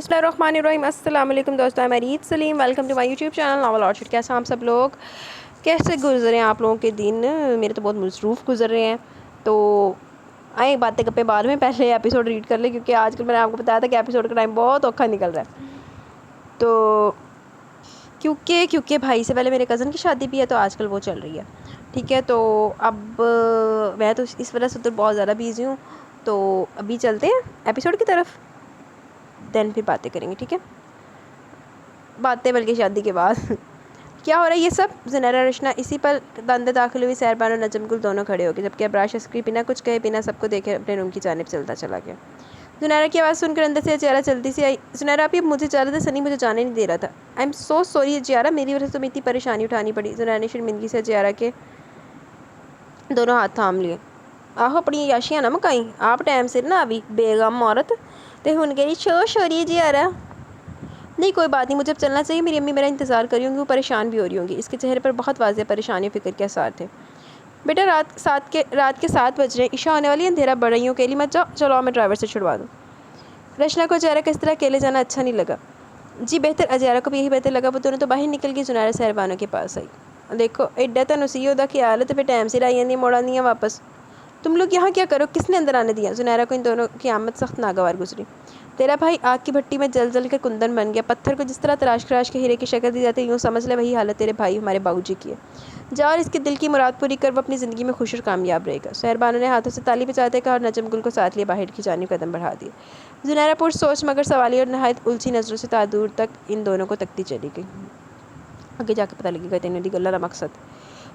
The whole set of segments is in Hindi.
बिस्मिल्लाहिर्रहमानिर्रहीम। अस्सलाम वालेकुम दोस्तों, मैं Reet Salim. Welcome to my YouTube channel Naval Orchid. कैसे हम सब लोग कैसे गुजरे हैं आप लोगों के दिन? मेरे तो बहुत मसरूफ़ गुजर रहे हैं। तो आए बातें गप्पे बाद में, पहले एपिसोड रीड कर ले, क्योंकि आजकल मैंने आपको बताया था कि एपिसोड का टाइम बहुत औखा निकल रहा है। तो क्योंकि भाई से पहले मेरे कज़न की शादी भी है, तो आजकल वो चल रही है। ठीक है, तो अब मैं तो इस वजह से तो बहुत ज़्यादा बिज़ी हूँ। तो अभी चलते हैं एपिसोड की तरफ, देन फिर बातें करेंगे। ठीक है, बातें बल्कि शादी के बाद क्या हो रहा है ये सब। ज़ुनैरा रशना इसी पर अंदर दाखिल हुई। सहरबान और नजम गुल दोनों खड़े हो गए, जबकि अबरार शस्क्री बिना कुछ कहे बिना सबको देखे अपने रूम की जानिब चलता चला गया। ज़ुनैरा की आवाज़ सुनकर अंदर से अजियारा जल्दी से आई। ज़ुनैरा आप मुझे जा रहा था, सनी मुझे जाने नहीं दे रहा था। आई एम सो सॉरी अजियारा, मेरी वजह से तुम्हें इतनी परेशानी उठानी पड़ी। ज़ुनैरा ने शर्मिंदगी से अजियारा के दोनों हाथ थाम लिए। आहो अपनी याशियाँ ना मकाई, आप टाइम से ना अभी बेगम औरत तो हुन कह रही शो शोरी अजियारा। नहीं कोई बात नहीं, मुझे अब चलना चाहिए। मेरी अम्मी मेरा इंतज़ार करी होंगी, वो परेशान भी हो रही होंगी। इसके चेहरे पर बहुत वाज़ेह परेशानी और फिक्र के आसार थे। बेटा रात के 7 बज रहे हैं, ईशा आने वाली है, अंधेरा बढ़ रही हो, अकेली मत जाओ। चलो मैं ड्राइवर से छुड़वा दूँ। रचना को अजियारा को इस तरह अकेले जाना अच्छा नहीं लगा। जी बेहतर, अजियारा को भी यही बेहतर लगा। वो दोनों तो बाहर निकल गई। ज़ुनैरा सहरबानों के पास आई। देखो एड्डा तो नसीह दा ख्याल है, तो फिर टाइम से आई नहीं मोड़ा नहीं है वापस। तुम लोग यहाँ क्या करो, किसने अंदर आने दिया? ज़ुनैरा को इन दोनों की आमद सख्त नागवार गुजरी। तेरा भाई आग की भट्टी में जल जल कर कुंदन बन गया। पत्थर को जिस तरह तराश के हीरे की शक्ल दी जाती है, यूँ समझ ले वही हालत तेरे भाई हमारे बाबूजी की है। जा और इसके दिल की मुराद पूरी कर, वो अपनी ज़िंदगी में खुश और कामयाब रहेगा। सहरबानों ने हाथों से ताली बजाते कहा और नजम गुल को साथ लिए बाहर की जानिब कदम बढ़ा दिए। ज़ुनैरा पुर सोच मगर सवाली और नहायत उलझी नज़रों से तादूर तक इन दोनों को तकती चली गई। आगे जाके पता लगेगा तेन दी गल्ला दा मकसद।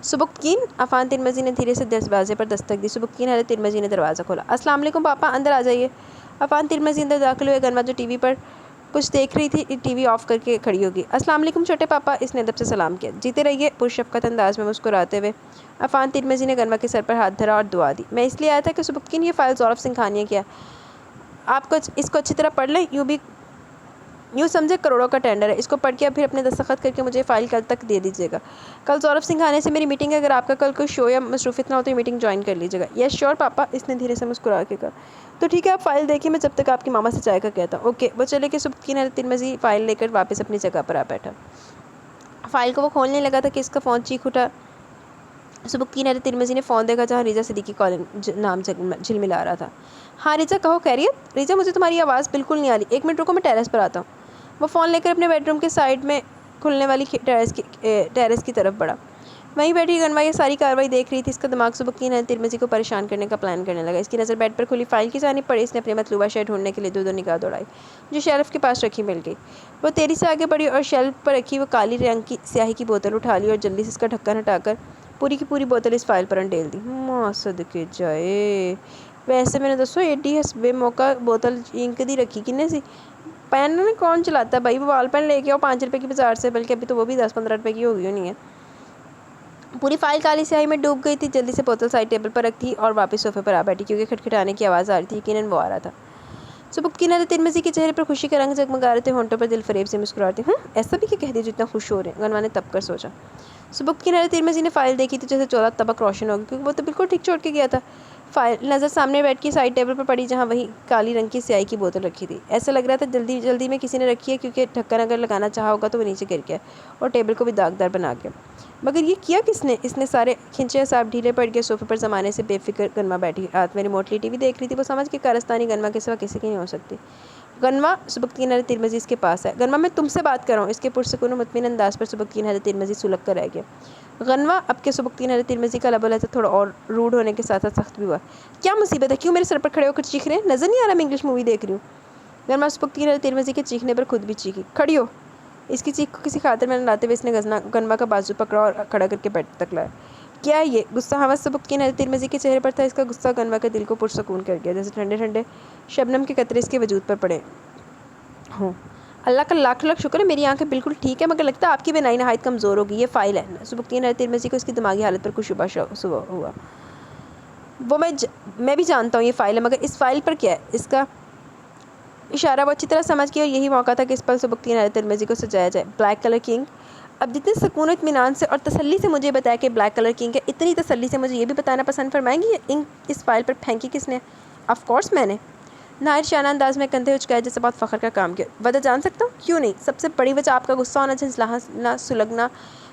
सुबुक्कीन अफ़ान तिरमजी ने धीरे से दरवाजे पर दस्तक दी। सुबुक्कीन हरे तिरमजी ने दरवाज़ा खोला। अस्सलाम वालेकुम पापा, अंदर आ जाइए। अफ़ान तिरमजी अंदर दाखिल हुए। गनमा जो टीवी पर कुछ देख रही थी, टीवी ऑफ करके खड़ी होगी। अस्सलाम वालेकुम छोटे पापा, इसने अदब से सलाम किया। जीते रहिए, पुरशफ़क़त अंदाज में मुस्कुराते हुए अफ़ान तिरमजी ने गनमा के सर पर हाथ धरा और दुआ दी। मैं इसलिए आया था कि सुबुक्कीन ये फ़ाइल ज़ौरफ़ सिंह खानिया की है, आपको इसको अच्छी तरह पढ़ लें। यूँ समझे करोड़ों का टेंडर है, इसको पढ़ के फिर अपने दस्तखत करके मुझे फ़ाइल कल तक दे दीजिएगा। कल ज़ौरफ़ सिंह आने से मेरी मीटिंग है, अगर आपका कल कोई शो या मसरूफ़ियत ना हो तो ये मीटिंग ज्वाइन कर लीजिएगा। यस श्योर पापा, इसने धीरे से मुस्कुरा के कहा। तो ठीक है, आप फ़ाइल देखिए, मैं जब तक आपकी मामा से चाय का कहता हूँ। ओके। वो चले कि सुबकीन तिरमजी फ़ाइल लेकर वापस अपनी जगह पर आ बैठा। फ़ाइल को वो खोलने लगा था कि इसका फ़ोन चीख उठा। सुबकीन तिरमजी ने फ़ोन देखा जहाँ रिजा सिद्दीकी कॉलिंग नाम झिलमिला रहा था। हाँ रिजा कहो, खैरियत? रिजा मुझे तुम्हारी आवाज़ बिल्कुल नहीं आ रही, 1 मिनट रुको, मैं टेरेस पर आता हूँ। वो फ़ोन लेकर अपने बेडरूम के साइड में खुलने वाली टेरेस की तरफ बढ़ा। वहीं बैठी गनवा ये सारी कार्रवाई देख रही थी। इसका दिमाग सुबकीन तिरमजी को परेशान करने का प्लान करने लगा। इसकी नज़र बेड पर खुली फ़ाइल की जानिब पड़ी। इसने अपनी मतलूबा शय ढूंढने के लिए दो निगाह दौड़ाई, जो शेल्फ़ के पास रखी मिल गई। वो तेज़ी से आगे बढ़ी और शेल्फ़ पर रखी वो काली रंग की स्याही की बोतल उठा ली और जल्दी से इसका ढक्कन हटाकर पूरी की पूरी बोतल इस फाइल पर अंडेल दी। माँ सदके जाए, वैसे मैंने दसो एडी हसबे मौका बोतल इंक दी रखी किन्ने सी? पेन ने कौन चलाता भाई? वो वाल पेन लेके आओ 5 रुपये की बाजार से, बल्कि अभी तो वो भी 10-15 रुपये की होगी नहीं है। पूरी फाइल काली स्याही में डूब गई थी। जल्दी से बोतल साइड टेबल पर रख दी और वापस सोफे पर आ बैठी, क्योंकि खटखटाने की आवाज़ आ रही थी। यकीनन वो आ रहा था। सुबकीन तिरमजी के चेहरे पर खुशी के रंग जगमगा रहे थे, होंठों पर दिल फरेब से मुस्कुराते। ऐसा भी क्या कह दिया जो इतना खुश हो रहे हैं? गनवा ने तब कर सोचा। सुबकीन तिरमजी ने फ़ाइल देखी तो जैसे 14 तबक रोशन हो गई, क्योंकि वो तो बिल्कुल ठीक छोड़ के गया था। फाइल नज़र सामने बैठ के साइड टेबल पर पड़ी, जहाँ वही काली रंग की स्याही की बोतल रखी थी। ऐसा लग रहा था जल्दी जल्दी में किसी ने रखी है, क्योंकि ढक्कन अगर लगाना चाहा होगा तो वो नीचे गिर गया और टेबल को भी दागदार बना गया। मगर ये किया किसने? इसने सारे खिंचे साफ ढीले पड़ गए। सोफे पर ज़माने से बेफिक्र गनमा बैठी हाथ में रिमोटली टीवी देख रही थी। वो समझ के कारस्तानी गनमा के सिवा किसी की नहीं हो सकती। गनवा, सुबकीन तिरमजी इसके पास है। गनवा मैं तुमसे बात कर रहा हूँ। इसके पुरसकून मुतमिन अंदाज पर सुबकीन तिरमजी सुलग कर रह गया। गनवा, अब के सुबकीन तिरमजी का लबो लहजा थोड़ा और रूड होने के साथ साथ सख्त भी हुआ। क्या मुसीबत है? क्यों मेरे सर पर खड़े होकर चीख रहे हैं? नज़र नहीं आ रहा मैं इंग्लिश मूवी देख रही हूँ? गनवा सुबकीन तिरमजी के चीखने पर खुद भी चीखी। खड़ी हो। इसकी चीख को किसी खातिर में लाते हुए इसने गनवा का बाजू पकड़ा और खड़ा करके बेड तक लाया। क्या ये गुस्सा हवस सुबकीन तिरमजी के चेहरे पर था। इसका गुस्सा गनवा के दिल को पुरसकून कर गया, जैसे ठंडे ठंडे शबनम के कतरे इसके वजूद पर पड़े हों। अल्लाह का लाख लाख शुक्र है, मेरी आंखें बिल्कुल ठीक है, मगर लगता है आपकी बिनाई नहायत कमज़ोर होगी। ये फ़ाइल है। सुबकीन तिरमजी को इसकी दिमागी हालत पर कुछ शुबा हुआ। वो मैं भी जानता हूँ ये फ़ाइल है, मगर इस फ़ाइल पर क्या है? इसका इशारा वो अच्छी तरह समझ गया और यही मौका था कि इस पर सुबकीन तिरमजी को सजाया जाए। Black colour king. अब जितने सुकून इत्मीनान से और तसल्ली से मुझे बताया कि ब्लैक कलर किंग है, इतनी तसल्ली से मुझे ये भी बताना पसंद फरमाएंगी इंक इस फाइल पर फेंकी किसने? ऑफ कोर्स मैंने। नाहिद शाना अंदाज में कंधे उचकाए जैसे बहुत फ़ख्र का काम किया। वजह जान सकता हूँ? क्यों नहीं, सबसे बड़ी वजह आपका गुस्सा होना, झंझलाना, सुलगना,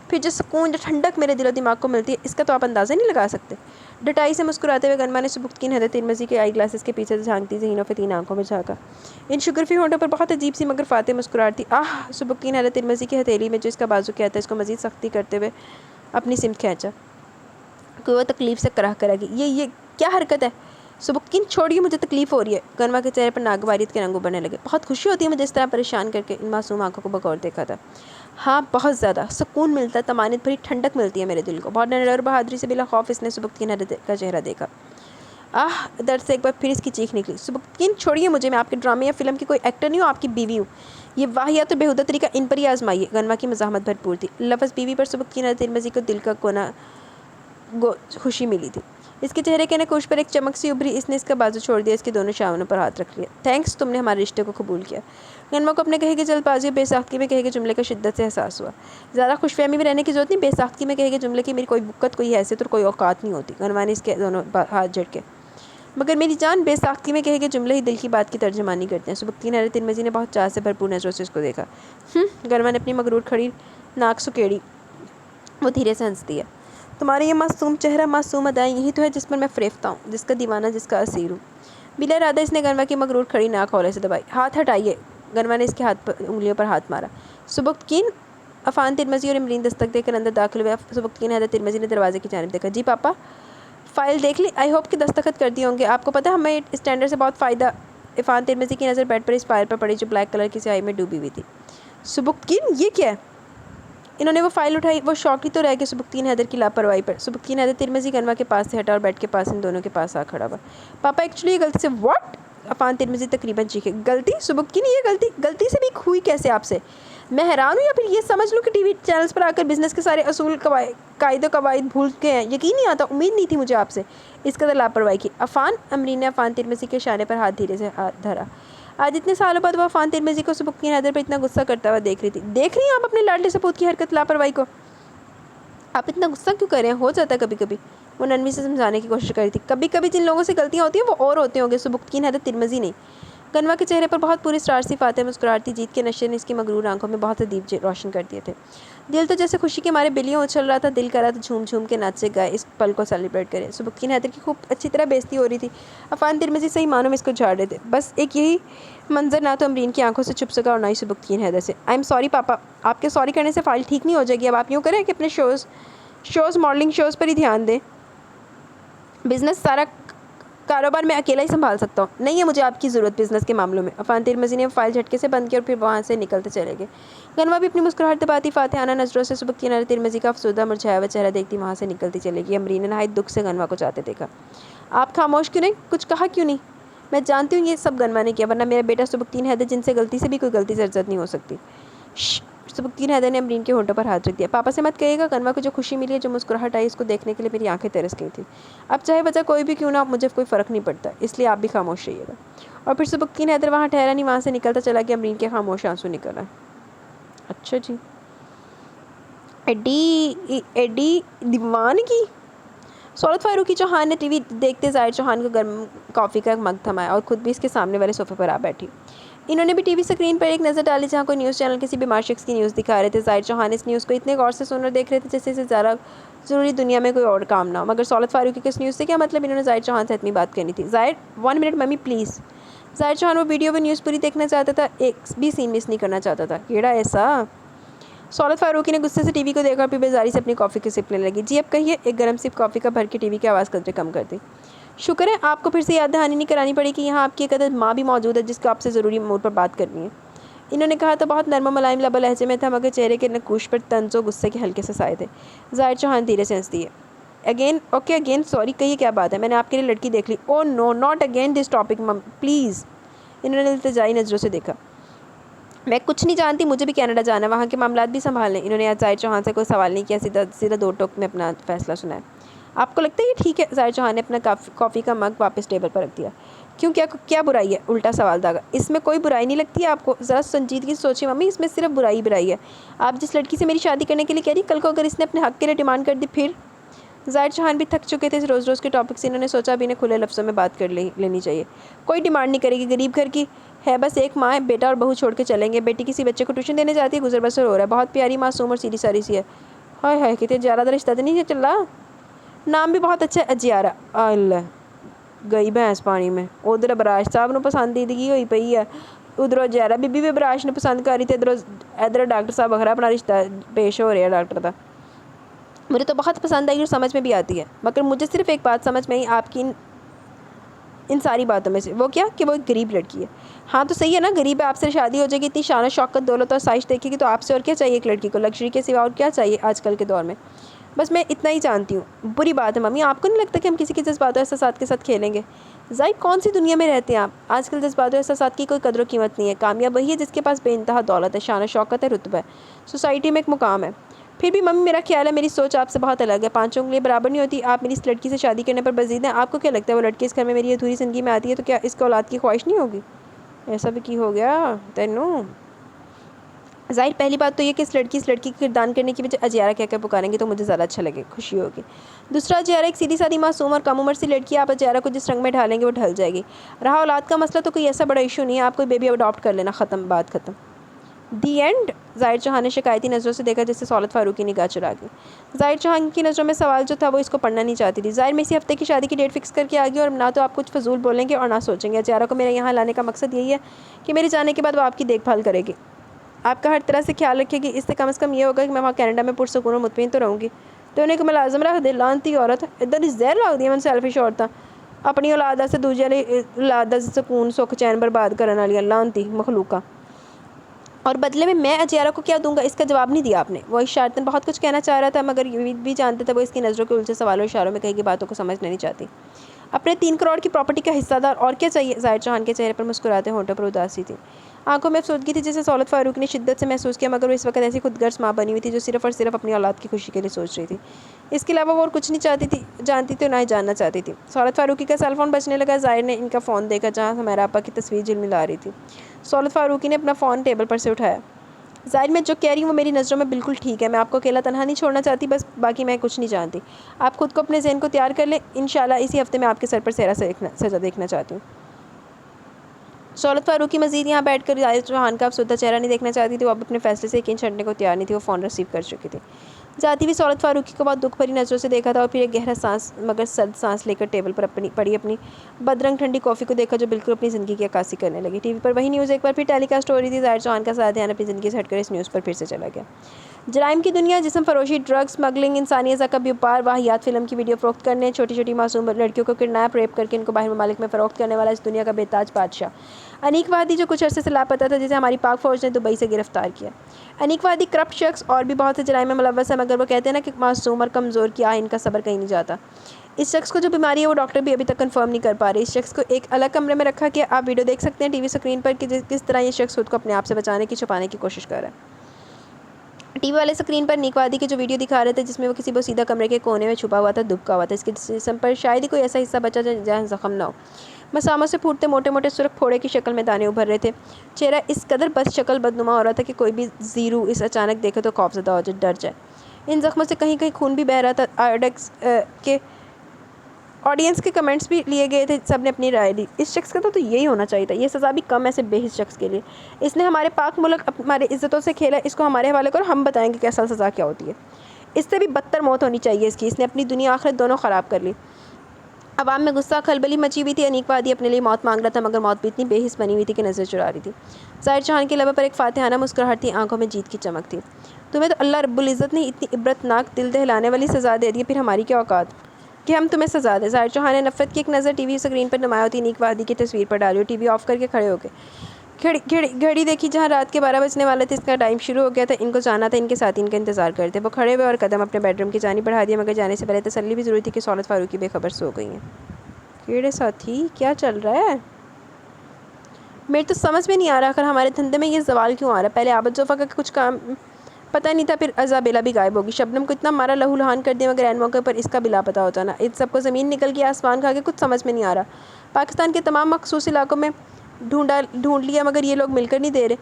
फिर जो सुकून, जो ठंडक मेरे दिलो दिमाग को मिलती है, इसका तो आप अंदाज़ा नहीं लगा सकते। डटाई से मुस्कुराते हुए गनमा ने सुबुक्तकीन हैदर तिरमिज़ी के आई ग्लासेस के पीछे से झांकती ज़हीनों फ़तीन आंखों में झाँका। इन शुगरफी होंठों पर बहुत अजीब सी मगर फाते मुस्कुराहट थी। आह! सुबुक्तकीन हैदर तिरमिज़ी की हथेली में जो इसका बाजू कहता है, इसको मज़ीद सख्ती करते हुए अपनी सिमत खींचा। कोई वो तकलीफ़ से कराह करेगी। ये क्या हरकत है? सुबुक्तकीन छोड़िए, मुझे तकलीफ़ हो रही है। गनमा के चेहरे पर नागवारियत के रंग उभरने लगे। बहुत खुशी होती है मुझे इस तरह परेशान करके। इन मासूम आंखों को बगौर देखा था। हाँ, बहुत ज़्यादा सुकून मिलता है, तमानित भरी ठंडक मिलती है मेरे दिल को। बहुत डर और बहादुरी से बिला खौफ इसने सुबुक्तकीन हैदर का चेहरा देखा। आह! दर्द से एक बार फिर इसकी चीख निकली। सुबुक्तकीन छोड़िए मुझे, मैं आपके ड्रामे या फ़िल्म की कोई एक्टर नहीं हूँ, आपकी बीवी हूँ। ये वाहियात तो बेहुदा तरीका इन पर ही आजमाइए। गनमा की मज़ाहमत भरपूर थी। लफ्ज़ बीवी पर सुबुक्तकीन हैदर तिरमिज़ी को दिल का कोना खुशी मिली थी। इसके चेहरे के नकूश पर एक चमक सी उभरी। इसने इसका बाजू छोड़ दिया, इसके दोनों शावनों पर हाथ रख लिया। थैंक्स, तुमने हमारे रिश्ते को कबूल किया। गनमा को अपने कहे के जल्दबाजी और बेसाख्तगी में कहे के जुमले का शिद्दत से एहसास हुआ। ज़्यादा खुशफहमी में रहने की जरूरत नहीं, बेसाख्तगी में कहे के जुमले की मेरी कोई बुक्कत, कोई हैसियत और कोई औकात नहीं होती। गनमा ने इसके दोनों हाथ झटके। मगर मेरी जान, बेसाख्तगी में कहे के जुमले ही दिल की बात की तर्जुमानी करते हैं। सुबुक्तकीन हैदर तिरमिज़ी ने बहुत चाह से भरपूर नज़रों से इसको देखा। गरमा ने अपनी मगरूर खड़ी नाक सुकेड़ी। वो धीरे से हंसती है। तुम्हारा ये मासूम चेहरा, मासूम अदाएं, यही तो है जिस पर मैं फ़रेफ्ता हूँ, जिसका दीवाना, जिसका असीर हूँ। बिला इरादा इसने गरमा की मगरूर खड़ी नाक हौले से दबाई। हाथ हटाइए। गरमा ने इसके हाथ पर उंगलियों पर हाथ मारा। सुबुक्तकीन। अफ़ान तिरमिज़ी और इमरीन दस्तक देकर अंदर दाखिल हुए। सुबुक्तकीन हैदर तिरमिज़ी ने दरवाजे की जानिब देखा। जी पापा, फ़ाइल देख ली? आई होप कि दस्तखत कर दिए होंगे। आपको पता है हमें स्टैंडर्ड से बहुत फ़ायदा। अफ़ान तिरमिज़ी की नज़र बेड पर इस फाइल पर पड़ी जो ब्लैक कलर की स्याही में डूबी हुई थी। सुबुक्तकीन, ये क्या है? इन्होंने वो फाइल उठाई। वो शौक ही तो रह गए सुबुक्तकीन हैदर की लापरवाही पर। सुबुक्तकीन हैदर तिरमिज़ी गनमा के पास से हटा और बेड के पास इन दोनों के पास आ खड़ा हुआ। पापा, एक्चुअली ये गलती से। व्हाट? अफ़ान तिरमिज़ी तकरीबन चीखे। गलती? सुबुक्तकीन, ये गलती से भी हुई कैसे आपसे? मैं हैरान हूँ, या फिर ये समझ लूँ कि टीवी चैनल्स पर आकर बिज़नेस के सारे असूल कायदे कवायद भूल के हैं। यकीन नहीं आता, उम्मीद नहीं थी मुझे आपसे इस कदर लापरवाही की। अफ़ान, अमरीन ने अफ़ान तिरमिज़ी के शाने पर हाथ धीरे से धरा। आज इतने सालों बाद वो अफ़ान तिरमिज़ी को सुबुक्तकीन हैदर पर इतना गुस्सा करता हुआ देख रही थी। देख रही हैं आप अपने लाडले सपूत की हरकत, लापरवाही को? आप इतना गुस्सा क्यों कर रहे हैं? हो जाता है कभी कभी। वो नरमी से समझाने की कोशिश कर रही थी। कभी कभी जिन लोगों से गलतियाँ होती हैं वो और होते होंगे, सुबुक्तकीन हैदर तिरमिज़ी नहीं। गनमा के चेहरे पर बहुत पूरी स्टार सी फाते मुस्कुराहट थी। जीत के नशे ने इसकी मगरूर आंखों में बहुत अदीब रोशन कर दिए थे। दिल तो जैसे खुशी के मारे बिलियों उछल रहा था। दिल कर रहा था झूम झूम के नाचे गाए इस पल को सेलिब्रेट करें। सुबुक्तकीन हैदर की खूब अच्छी तरह बेइज्जती हो रही थी। अफ़ान तिरमिज़ी सही मानों में इसको झाड़ रहे थे। बस एक यही मंजर ना तो अमरीन की आंखों से छुप सका और ना ही सुबुक्तकीन हैदर से। आई एम सॉरी पापा, आपके सॉरी करने से फ़ाइल ठीक नहीं हो जाएगी। अब आप यूँ करें कि अपने शोज़ मॉडलिंग शोज़ पर ही ध्यान दें। बिज़नेस सारा कारोबार मैं अकेला ही संभाल सकता हूँ। नहीं है मुझे आपकी ज़रूरत बिज़नेस के मामलों में। अफ़ान तिरमिज़ी ने फाइल झटके से बंद किया और फिर वहाँ से निकलते चले गए। गनमा भी अपनी मुस्कुराहट दबाती फातिहाना नज़रों से सुबुक्तकीन हैदर तिरमिज़ी का अफसुर्दा मुरझाया हुआ चेहरा देखती वहाँ से निकलती चलेगी। अमरीन ने नहायत दुख से गनमा को जाते देखा। आप खामोश क्यों नहीं? कुछ कहा क्यों नहीं? मैं जानती हूँ ये सब गनमा ने किया, वरना मेरा बेटा सुबुक्तकीन हैदर जिनसे गलती से भी कोई गलती सरजद नहीं हो सकती। सुबुक्तकीन हैदर ने अमरीन के होठों पर हाथ रख दिया। पापा से मत कहिएगा। गनमा को जो खुशी मिली है, जो मुस्कुराहट आई, उसको देखने के लिए मेरी आंखें तरस गई थी। अब चाहे वजह कोई भी क्यों ना, मुझे कोई फ़र्क नहीं पड़ता, इसलिए आप भी खामोश रहिएगा। और फिर सुबुक्तकीन हैदर वहाँ ठहरा नहीं, वहाँ से निकलता चला कि अमरीन के खामोश आंसू निकल आए। अच्छा जी। एडी दीवानगी। सौरत फारूकी चौहान ने टीवी देखते ज़ाहिर चौहान को गर्म कॉफ़ी का मग थमाया और ख़ुद भी इसके सामने वाले सोफे पर आ बैठी। इन्होंने भी टीवी स्क्रीन पर एक नज़र डाली जहाँ कोई न्यूज़ चैनल किसी बीमार शख्स की न्यूज़ दिखा रहे थे। ज़ाहिर चौहान इस न्यूज़ को इतने गौर से सुन और देख रहे थे जैसे इसे ज़्यादा ज़रूरी दुनिया में कोई और काम ना हो। मगर सौरत फारूकी के इस न्यूज़ से क्या मतलब? इन्होंने ज़ाहिर चौहान से इतनी बात करनी थी। ज़ाहिर, 1 मिनट मम्मी प्लीज़। ज़ाहिर चौहान वो वीडियो में न्यूज़ पूरी देखना चाहता था, एक भी सीन मिस नहीं करना चाहता था। केड़ा ऐसा? सौरत फारूकी ने गुस्से से टीवी को देखा और फिर बेजारी से अपनी कॉफ़ी की सिप लेने लगी। जी अब कहिए। एक गर्म सिप कॉफ़ी का भर के टीवी की आवाज़ कदरे कम कर दी। शुक्र है आपको फिर से याद दहानी नहीं करानी पड़ी कि यहाँ आपकी एक अदद माँ भी मौजूद है जिसको आपसे ज़रूरी मोड पर बात करनी है। इन्होंने कहा तो बहुत नरम मुलायम लबा लहजे में था, मगर चेहरे के नकूश पर तंज़ो गुस्से के हल्के से साए थे। ज़ाहिर चौहान धीरे से हंसती है। Again okay, again sorry. कहिए क्या बात है? मैंने आपके लिए लड़की देख ली। Oh no, not again this topic mum please. इन्होंने इल्तिजाई नज़रों से देखा। मैं कुछ नहीं जानती, मुझे भी कनाडा जाना, वहाँ के मामलात भी संभालने। इन्होंने आज ज़ाहिर चौहान से कोई सवाल नहीं किया, सीधा दो टोक में अपना फ़ैसला सुनाया। आपको लगता है ये ठीक है? ज़ाहिर चौहान ने अपना कॉफ़ी का मग वापस टेबल पर रख दिया। क्यों, क्या बुराई है? उल्टा सवाल दागा। इसमें कोई बुराई नहीं लगती है आपको? ज़रा संजीदगी से सोचिए मम्मी, इसमें सिर्फ बुराई है। आप जिस लड़की से मेरी शादी करने के लिए कह रही, कल को अगर इसने अपने हक़ के लिए डिमांड कर दी फिर? ज़ाहिर चौहान भी थक चुके थे इस रोज़ रोज़ के टॉपिक से। इन्होंने सोचा अभी इन्हें खुले लफ्ज़ों में बात कर लेनी चाहिए। कोई डिमांड नहीं करेगी, गरीब घर की है, बस एक माँ है, बेटा और बहू छोड़ के चलेंगे। बेटी किसी बच्चे को ट्यूशन देने जाती है, गुजर बसर हो रहा है, बहुत प्यारी मासूम और सीधी सारी सी है। हाय हाय, कितने ज़्यादा रिश्ता तो नहीं चल रहा। नाम भी बहुत अच्छा है, अजियारा। अल्लाह, गई भैंस पानी में। उधर अबराज साहब ने पसंदीदगी हुई पई है, उधरों अजियारा बीबी भी अबराज ने पसंद करी थी, इधर डॉक्टर साहब वगैरह अपना रिश्ता पेश हो रहा है डॉक्टर का। मुझे तो बहुत पसंद आई और समझ में भी आती है, मगर मुझे सिर्फ एक बात समझ में आई आपकी इन सारी बातों में से। वो क्या कि वो एक गरीब लड़की है। हाँ तो सही है ना, गरीब है, आपसे शादी हो जाएगी, इतनी शान शौकत दौलत और साइश देखेगी तो आपसे और क्या चाहिए एक लड़की को, लग्जरी के सिवा और क्या चाहिए आजकल के दौर में। बस मैं इतना ही जानती हूँ। बुरी बात है मम्मी, आपको नहीं लगता कि हम किसी के जज्बातों एहसास के साथ खेलेंगे? ज़ाहिर कौन सी दुनिया में रहते हैं आप, आजकल जज्बातों एहसास की कोई कदर कीमत नहीं है। कामयाब वही है जिसके पास बेइंतहा दौलत है, शान शौकत है, रुतबा है, सोसाइटी में एक मुकाम है। फिर भी मम्मी मेरा ख्याल है मेरी सोच आपसे बहुत अलग है, पाँचों उंगलियां बराबर नहीं होती। आप मेरी इस लड़की से शादी करने पर बजीद हैं। आपको क्या लगता है वो लड़की इस घर में मेरी अधूरी ज़िंदगी में आती है तो क्या इसको औलाद की ख्वाहिश नहीं होगी? ऐसा भी की हो गया तेनू? ज़ाहिर पहली बात तो ये कि इस लड़की के किरदार करने की वजह अजियारा कहकर पुकारेंगे तो मुझे ज़्यादा अच्छा लगे, खुशी होगी। दूसरा, अजियारा एक सीधी सादी मासूम और कम उम्र सी लड़की है, आप अजियारा को जिस रंग में ढालेंगे वो ढल जाएगी। रहा औलाद का मसला तो कोई ऐसा बड़ा इशू नहीं है, आप कोई बेबी अडॉप्ट कर लेना, ख़त्म, बात ख़त्म, दी एंड। ज़ाहिर चौहान ने शिकायती नज़रों से देखा जिससे सौलत फारूक की निगाह चुरा गई। ज़ाहिर चौहान की नज़रों में सवाल जो था वो इसको पढ़ना नहीं चाहती थी। ज़ाहिर मैं इसी हफ्ते की शादी की डेट फिक्स करके आ गई और ना तो आप कुछ फजूल बोलेंगे और ना सोचेंगे। अजियारा को मेरे यहाँ लाने का मकसद यही है कि मेरे जाने के बाद वो आपकी देखभाल करेगी, आपका हर तरह से ख्याल रखेगी। इससे कम से कम ये होगा कि मैं वहाँ कनाडा में पुरसकून और मुतमईन तो रहूँगी। तो उन्हें मुलाजम रख दे, लानती औरत, इधर ही जहर ला दी। मैं सेल्फिश औरतां अपनी औलादा से दूजे औलादा से सुकून सुख चैन बर्बाद करने वाली लानती मखलूका। और बदले में मैं अजियारा को क्या दूंगा, इसका जवाब नहीं दिया आपने। वो इशारतन बहुत कुछ कहना चाह रहा था, मगर ये भी जानते थे वो इसकी नज़रों के उलझे सवालों इशारों में कहीं की बातों को समझना नहीं चाहती। अपने 3 करोड़ की प्रॉपर्टी का हिस्सादार और क्या चाहिए? ज़ाहिर चौहान के चेहरे पर मुस्कुराते होंठों पर उदासी थी, आंखों में अफसोदगी थी जिसे सौलत फारूक ने शिद्दत से महसूस किया। मगर वो इस वक्त ऐसी खुदगर्ज माँ बनी हुई थी जो सिर्फ और सिर्फ अपनी औलाद की खुशी के लिए सोच रही थी। इसके अलावा वो और कुछ नहीं जानती थी और ना ही जानना चाहती थी। सौलत फारूकी का सेलफोन बजने लगा। ज़ाहिर ने इनका फ़ोन देखा जहाँ हमारा आपा की तस्वीर झिलमिला रही थी। सौलत फारूकी ने अपना फ़ोन टेबल पर से उठाया। ज़ाहिर मैं जो कह रही हूँ वो मेरी नज़रों में बिल्कुल ठीक है। मैं आपको अकेला तनहा नहीं छोड़ना चाहती, बस बाकी मैं कुछ नहीं जानती। आप खुद को अपने जहन को तैयार कर लें, इंशाल्लाह इसी हफ्ते मैं आपके सर पर सजा देखना चाहती हूँ। सौलत फारूकी मजीद यहाँ बैठकर ज़ाहिर चौहान का अफसुदा चेहरा नहीं देखना चाहती थी। वो अब अपने फैसले से एक इंच हटने को तैयार नहीं थी। वो फ़ोन रिसीव कर चुकी थी। जाती हुई सौलत फारूकी को बहुत दुख भरी नज़रों से देखा था और फिर एक गहरा सांस मगर सर्द सांस लेकर टेबल पर अपनी बदरंग ठंडी कॉफ़ी को देखा जो बिल्कुल अपनी ज़िंदगी की अक्कासी करने लगी। टीवी पर वही न्यूज़ एक बार फिर टेलीकास्ट हो रही थी। ज़ाहिर चौहान का सारा ध्यान अपनी ज़िंदगी से हटकर इस न्यूज़ पर फिर से चला गया। जराइम की दुनिया, जिस्म फरोशी, ड्रग्स स्मगलिंग, इंसानियत का व्यापार, वाहियात फिल्म की वीडियो फ़रोख्त करने, छोटी छोटी मासूम लड़कियों को किडनैप रेप करके इनको बाहर ममालिक में फ़रोख्त करने वाला इस दुनिया का बेताज बादशाह अनीकवादी, जो कुछ अरसे से लापता था, जिसे हमारी पाक फ़ौज ने दुबई से गिरफ्तार किया। अनीकवादी करप्ट शख्स और भी बहुत से जराइम में मुलव्वस है, मगर वो कहते हैं ना कि मासूम और कमज़ोर की आह इनका सब्र कहीं नहीं जाता। इस शख्स को जो बीमारी है वो डॉक्टर भी अभी तक कंफर्म नहीं कर पा रहे। इस शख्स को एक अलग कमरे में रखा गया। आप वीडियो देख सकते हैं टीवी स्क्रीन पर कि किस तरह ये शख्स खुद को अपने आप से बचाने की, छुपाने की कोशिश कर रहा है। टीवी वाले स्क्रीन पर अनीकवादी की जो वीडियो दिखा रहे थे जिसमें वो किसी बोसीदा कमरे के कोने में छुपा हुआ था, दुबका हुआ था। इसके जिस्म पर शायद ही कोई ऐसा हिस्सा बचा जहाँ जख्म ना हो। मसामों से फूटते मोटे मोटे सुर्ख फोड़े की शक्ल में दाने उभर रहे थे। चेहरा इस कदर बस शक्ल बदनुमा हो रहा था कि कोई भी जीरू इस अचानक देखे तो खौफजदा हो जाए, डर जाए। इन जख्मों से कहीं कहीं खून भी बह रहा था। के ऑडियंस के कमेंट्स भी लिए गए थे, सब ने अपनी राय दी। इस शख्स का तो यही होना चाहिए था, ये सज़ा भी कम ऐसे बेहिस शख्स के लिए। इसने हमारे पाक मुल्क हमारे इज़्ज़तों से खेला, इसको हमारे हवाले करो, हम बताएंगे कि असल सज़ा क्या होती है। इससे भी बदतर मौत होनी चाहिए इसकी। इसने अपनी दुनिया आखिरत दोनों ख़राब कर ली। अवाम में गुस्सा खलबली मची हुई थी। अनीकवादी अपने लिए मौत मांग रहा था, मगर मौत भी इतनी बेहिस बनी हुई थी कि नज़र चुरा रही थी। ज़ाहिर चौहान के लबों पर एक फातिहाना मुस्कुराहट थी, आंखों में जीत की चमक थी। तुम्हें तो अल्लाह रब्बुल इज़्ज़त ने इतनी इबरतनाक, दिल दहलाने वाली सज़ा दे दी, फिर हमारी क्या औकात कि हम तुम्हें सज़ा दें। ज़ाहिर चौहान ने नफ़रत की एक नज़र टीवी स्क्रीन पर नुमाया होती अनीकवादी की तस्वीर पर डाली और टीवी ऑफ करके खड़े हो गए। घड़ी देखी जहाँ रात के 12 बजने वाले थे। इसका टाइम शुरू हो गया था। इनको जाना था, इनके साथ इनका इंतजार करते। वो खड़े हुए और कदम अपने बेडरूम की जानिब बढ़ा दिया, मगर जाने से पहले तसल्ली भी ज़रूरी थी कि सौलत फारूकी बेखबर सो गई हैं। केड़े साथी, क्या चल रहा है? मेरे तो समझ में नहीं आ रहा आखिर हमारे धंधे में ये सवाल क्यों आ रहा है। पहले आबद जोफ़ा का कुछ काम पता नहीं था, फिर अज़ाबेला भी गायब होगी। शबनम को इतना मारा लहू लुहान कर दिया, मगर ऐन मौके पर इसका भी लापता हो जाना। इन सबको ज़मीन निकल गया, आसमान खा के, कुछ समझ में नहीं आ रहा। पाकिस्तान के तमाम मखसूस इलाकों में ढूंढ लिया, मगर ये लोग मिलकर नहीं दे रहे।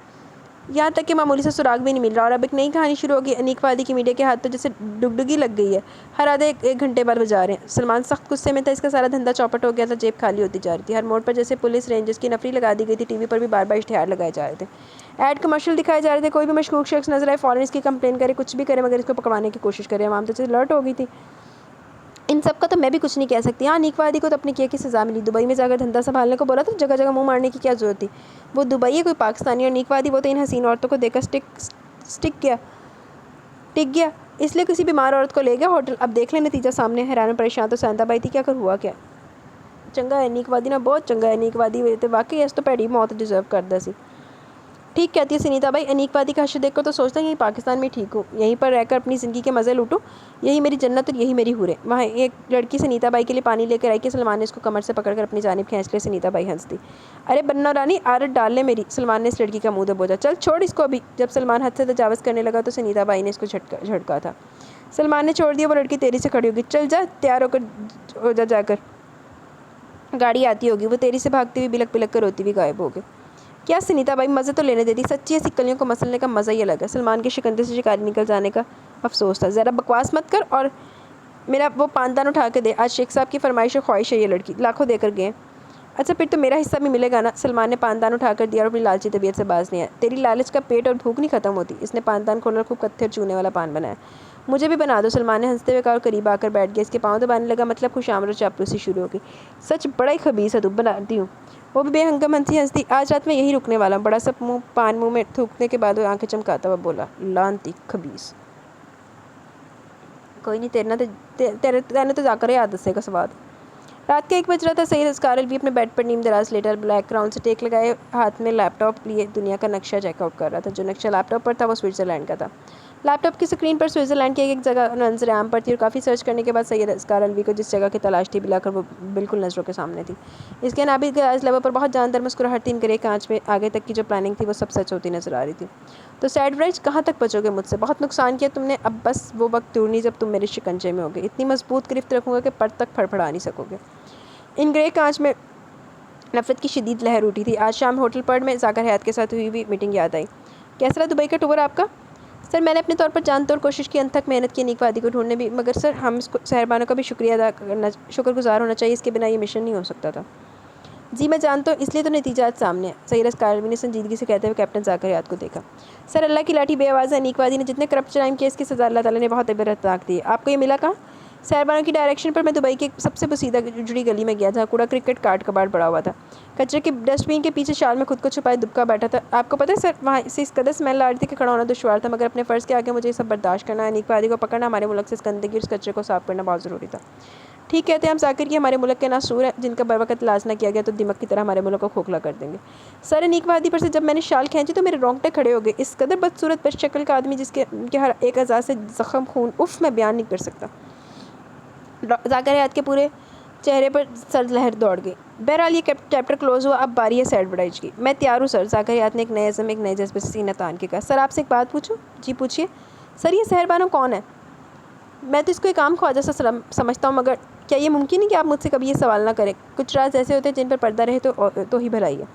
यहाँ तक कि मामूली से सुराग भी नहीं मिल रहा और अब एक नई कहानी शुरू होगी। अनीकवादी की मीडिया के हाथ तो जैसे डुगडुगी लग गई है, हर आधे एक घंटे बाद बजा रहे हैं। सलमान सख्त गुस्से में था, इसका सारा धंधा चौपट हो गया था, जेब खाली होती जा रही थी। हर मोड़ पर जैसे पुलिस रेंजर्स की नफरी लगा दी गई थी। टीवी पर भी बार बार इश्तिहार लगाए जा रहे थे, ऐड कमर्शियल दिखाए जा रहे थे। कोई भी मशकूक शख्स नजर आए फ़ौरन इसकी कंप्लेन करे, कुछ भी करे मगर इसको पकड़वाने की कोशिश करे। आवाम तो अलर्ट हो गई थी। इन सब का तो मैं भी कुछ नहीं कह सकती। हाँ, अनीकवादी को तो अपने किए की सज़ा मिली। दुबई में जाकर धंधा संभालने को बोला तो जगह जगह मुंह मारने की क्या जरूरत थी। वो दुबई है, कोई पाकिस्तानी। और अनीकवादी वो तो इन हसीन औरतों को देखकर टिक गया, इसलिए किसी बीमार औरत को ले गया होटल। अब देख ले नतीजा सामने। हैरान और परेशान तो शांता बाई थी, क्या कर हुआ क्या। चंगा है अनीकवादी ना, बहुत चंगा है अनीकवादी। तो वाकई इस तो पैड़ी मौत डिजर्व करता सी। ठीक कहती है सुनीता बाई। अनीकवादी का हश्र देखकर तो सोचता यहीं पाकिस्तान में ठीक हूँ, यहीं पर रहकर अपनी ज़िंदगी के मज़े लूटूँ। यही मेरी जन्नत और यही मेरी हूर है। वहाँ एक लड़की सुनीता बाई के लिए पानी लेकर आई कि सलमान ने इसको कमर से पकड़कर अपनी जानिब खींच लिया। सुनीता बाई हंस दी। अरे बन्ना रानी, आदत डाल ले मेरी। सलमान ने इस लड़की का मुँह दबोचा। चल छोड़ इसको अभी। जब सलमान हद से तजावज़ करने लगा तो सुनीता बाई ने इसको झटका था। सलमान ने छोड़ दिया। वो लड़की तेरी से खड़ी होगी। चल जा, तैयार होकर हो जा जाकर, गाड़ी आती होगी। वो तेरी से भागती हुई बिलक बिलक कर रोती हुई गायब हो गई। क्या सुनीता बाई, मज़े तो लेने देती। सच्ची ऐसी कलियों को मसलने का मज़ा ही अलग है। सलमान के शिकंजे से शिकारी निकल जाने का अफसोस था। ज़रा बकवास मत कर और मेरा वो पानदान उठा के दे। आज शेख साहब की फरमाइश और ख्वाहिश है ये लड़की, लाखों देकर गए। अच्छा फिर तो मेरा हिस्सा भी मिलेगा ना। सलमान ने पानदान उठा कर दिया और अपनी लालची तबीयत से बाज नहीं आया। तेरी लालच का पेट और भूख नहीं खत्म होती। इसने पानदान खोलकर खूब कत्थे और चूने वाला पान बनाया। मुझे भी बना दो, सलमान ने हंसते हुए कहा और करीब आकर बैठ गया। इसके पाँव दबाने लगा, मतलब खुशामद और चापलूसी शुरू हो गई। सच बड़ा ही खबीस है तू, बनाती हूँ। वो भी बेहंगम हंसी। आज रात में यही रुकने वाला हूँ। बड़ा सा पान मुँह में थूकने के बाद वो आंखें चमकाता हुआ बोला, लानती खबीस। कोई नहीं, तेरे तो जाकर याद दसेगा स्वाद। रात के 1 बज रहा था। सईद स्कारल भी अपने बेड पर नीम दराज लेटर ब्लैक क्राउन से टेक लगाए हाथ में लैपटॉप लिए दुनिया का नक्शा चेकआउट कर रहा था। जो नक्शा लैपटॉप पर था वो स्विट्ज़रलैंड का था। लैपटॉप की स्क्रीन पर स्विट्ज़रलैंड की एक जगह नजर आम पर थी और काफ़ी सर्च करने के बाद सैयद अस्कार अलवी को जिस जगह की तलाश थी मिलाकर वो बिल्कुल नज़रों के सामने थी। इसके नाबिक गैस लबों पर बहुत जानदार मुस्कुराहट थी। ग्रे कांच में आगे तक की जो प्लानिंग थी वो सब सच होती नजर आ रही थी। तो सैड ब्राइज, कहाँ तक बचोगे मुझसे? बहुत नुकसान किया तुमने, अब बस वो वक्त दूर नहीं जब तुम मेरे शिकंजे में होगे। इतनी मजबूत गिरफ्त रखूँगा कि पर तक फड़फड़ा नहीं सकोगे। इन ग्रे कांच में नफरत की शदीद लहर उठी थी। आज शाम होटल पर्ड में जाकर हयात के साथ हुई हुई मीटिंग याद आई। कैसा रहा दुबई का टूर आपका? सर मैंने अपने तौर पर जानते और कोशिश की, अंत तक मेहनत की अनीकवादी को ढूंढने भी, मगर सर हम शहरबानों का भी शुक्रगुजार होना चाहिए। इसके बिना ये मिशन नहीं हो सकता था। जी मैं जानता हूँ, इसलिए तो नतीजात सामने है। सईद अस्कारवी ने संजीदगी से कहते हुए कैप्टन जाकर याद को देखा। सर अल्लाह की लाठी बेआवाज़ है। अनीकवादी ने जितने करप्ट जराइम किए इसकी सज़ा अल्लाह ताला ने बहुत इबरतनाक दी। आपको ये मिला कहाँ? शहरबानों की डायरेक्शन पर मैं दुबई के सबसे बसीदा जुड़ी गली में गया जहाँ कूड़ा क्रिकेट कार्ड कबाड़ पड़ा हुआ था। कचरे के डस्टबिन के पीछे शाल में खुद को छुपाए दुबका बैठा था। आपको पता है सर, वहाँ से इस कदर स्मेल आ रही थी कि खड़ा होना दुश्वार था, मगर अपने फ़र्ज़ के आगे मुझे ये सब बर्दाश्त करना, अनीकवादी को पकड़ना, हमारे मुल्क से इस गंदगी और इस कचरे को साफ करना बहुत ज़रूरी था। ठीक कहते हैं हम जाकिर कि हमारे मुल्क के नासूर हैं, जिनका बर वक्त इलाज ना किया गया तो दिमक की तरह हमारे मुल्क को खोखला कर देंगे। सर अनीकवादी पर से जब मैंने शाल खींची तो मेरे रोंगटे खड़े हो गए। इस कदर बदसूरत बदशक्ल का आदमी जिसके हर एक अज़ा से ज़ख्म खून, उफ़ मैं बयान नहीं कर सकता। जाकर याद के पूरे चेहरे पर सर्द लहर दौड़ गई। बहरहाल ये चैप्टर क्लोज हुआ। अब बारी है सैड ब्राइज की। मैं तैयार हूँ सर। जाकर याद ने एक नए अज़म, एक नए जज्बे से सीना तान के कहा। सर आपसे एक बात पूछूं? जी पूछिए। सर ये शहरबानो कौन है? मैं तो इसको एक आम ख्वाजा सा समझता हूँ, मगर क्या ये मुमकिन है कि आप मुझसे कभी ये सवाल ना करें? कुछ राज ऐसे होते हैं जिन पर पर्दा रहे तो ही भलाई है।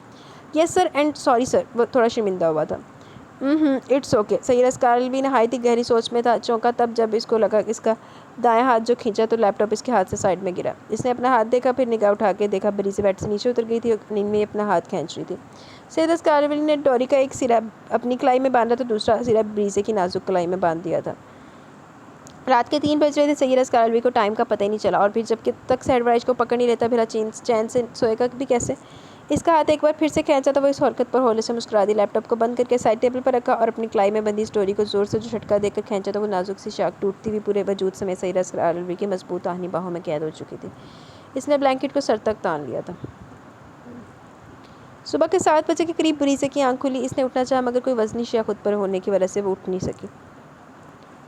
Yes sir and sorry sir. वो थोड़ा शर्मिंदा हुआ था। It's okay. सईद अस्कार भी नहायत ही गहरी सोच में था। चौंका तब जब इसको लगा इसका दायां हाथ जो खींचा तो लैपटॉप इसके हाथ से साइड में गिरा। इसने अपना हाथ देखा, फिर निगाह उठा के देखा बरी से बेड से नीचे उतर गई थी और नींद में अपना हाथ खींच रही थी। सईद अस्कार ने डोरी का एक सिरा अपनी कलाई में बांधा तो दूसरा सिरा ब्रीजे की नाजुक कलाई में बांध दिया था। रात के 3 बज रहे थे। सैयद अस्कार अलवी को टाइम का पता ही नहीं चला और फिर जब तक सैड ब्राइज को पकड़ नहीं लेता फिर चैन से सोएगा भी कैसे? इसका हाथ एक बार फिर से खींचा तो वो इस हरकत पर होले से मुस्कुरा दी। लैपटॉप को बंद करके साइड टेबल पर रखा और अपनी कलाई में बंदी स्टोरी को जोर से जो झटका देकर खींचा तो वो नाजुक सी शाख टूटती हुई पूरे वजूद समेत सईद अस्कार अलवी की मजबूत आहनी बाहों में कैद हो चुकी थी। इसने ब्लैंकेट को सर तक तान लिया था। सुबह के 7 बजे के करीब बुरीजे की आंख खुली। इसने उठना चाहा मगर कोई वजनी शिया खुद पर होने की वजह से वो उठ नहीं सकी।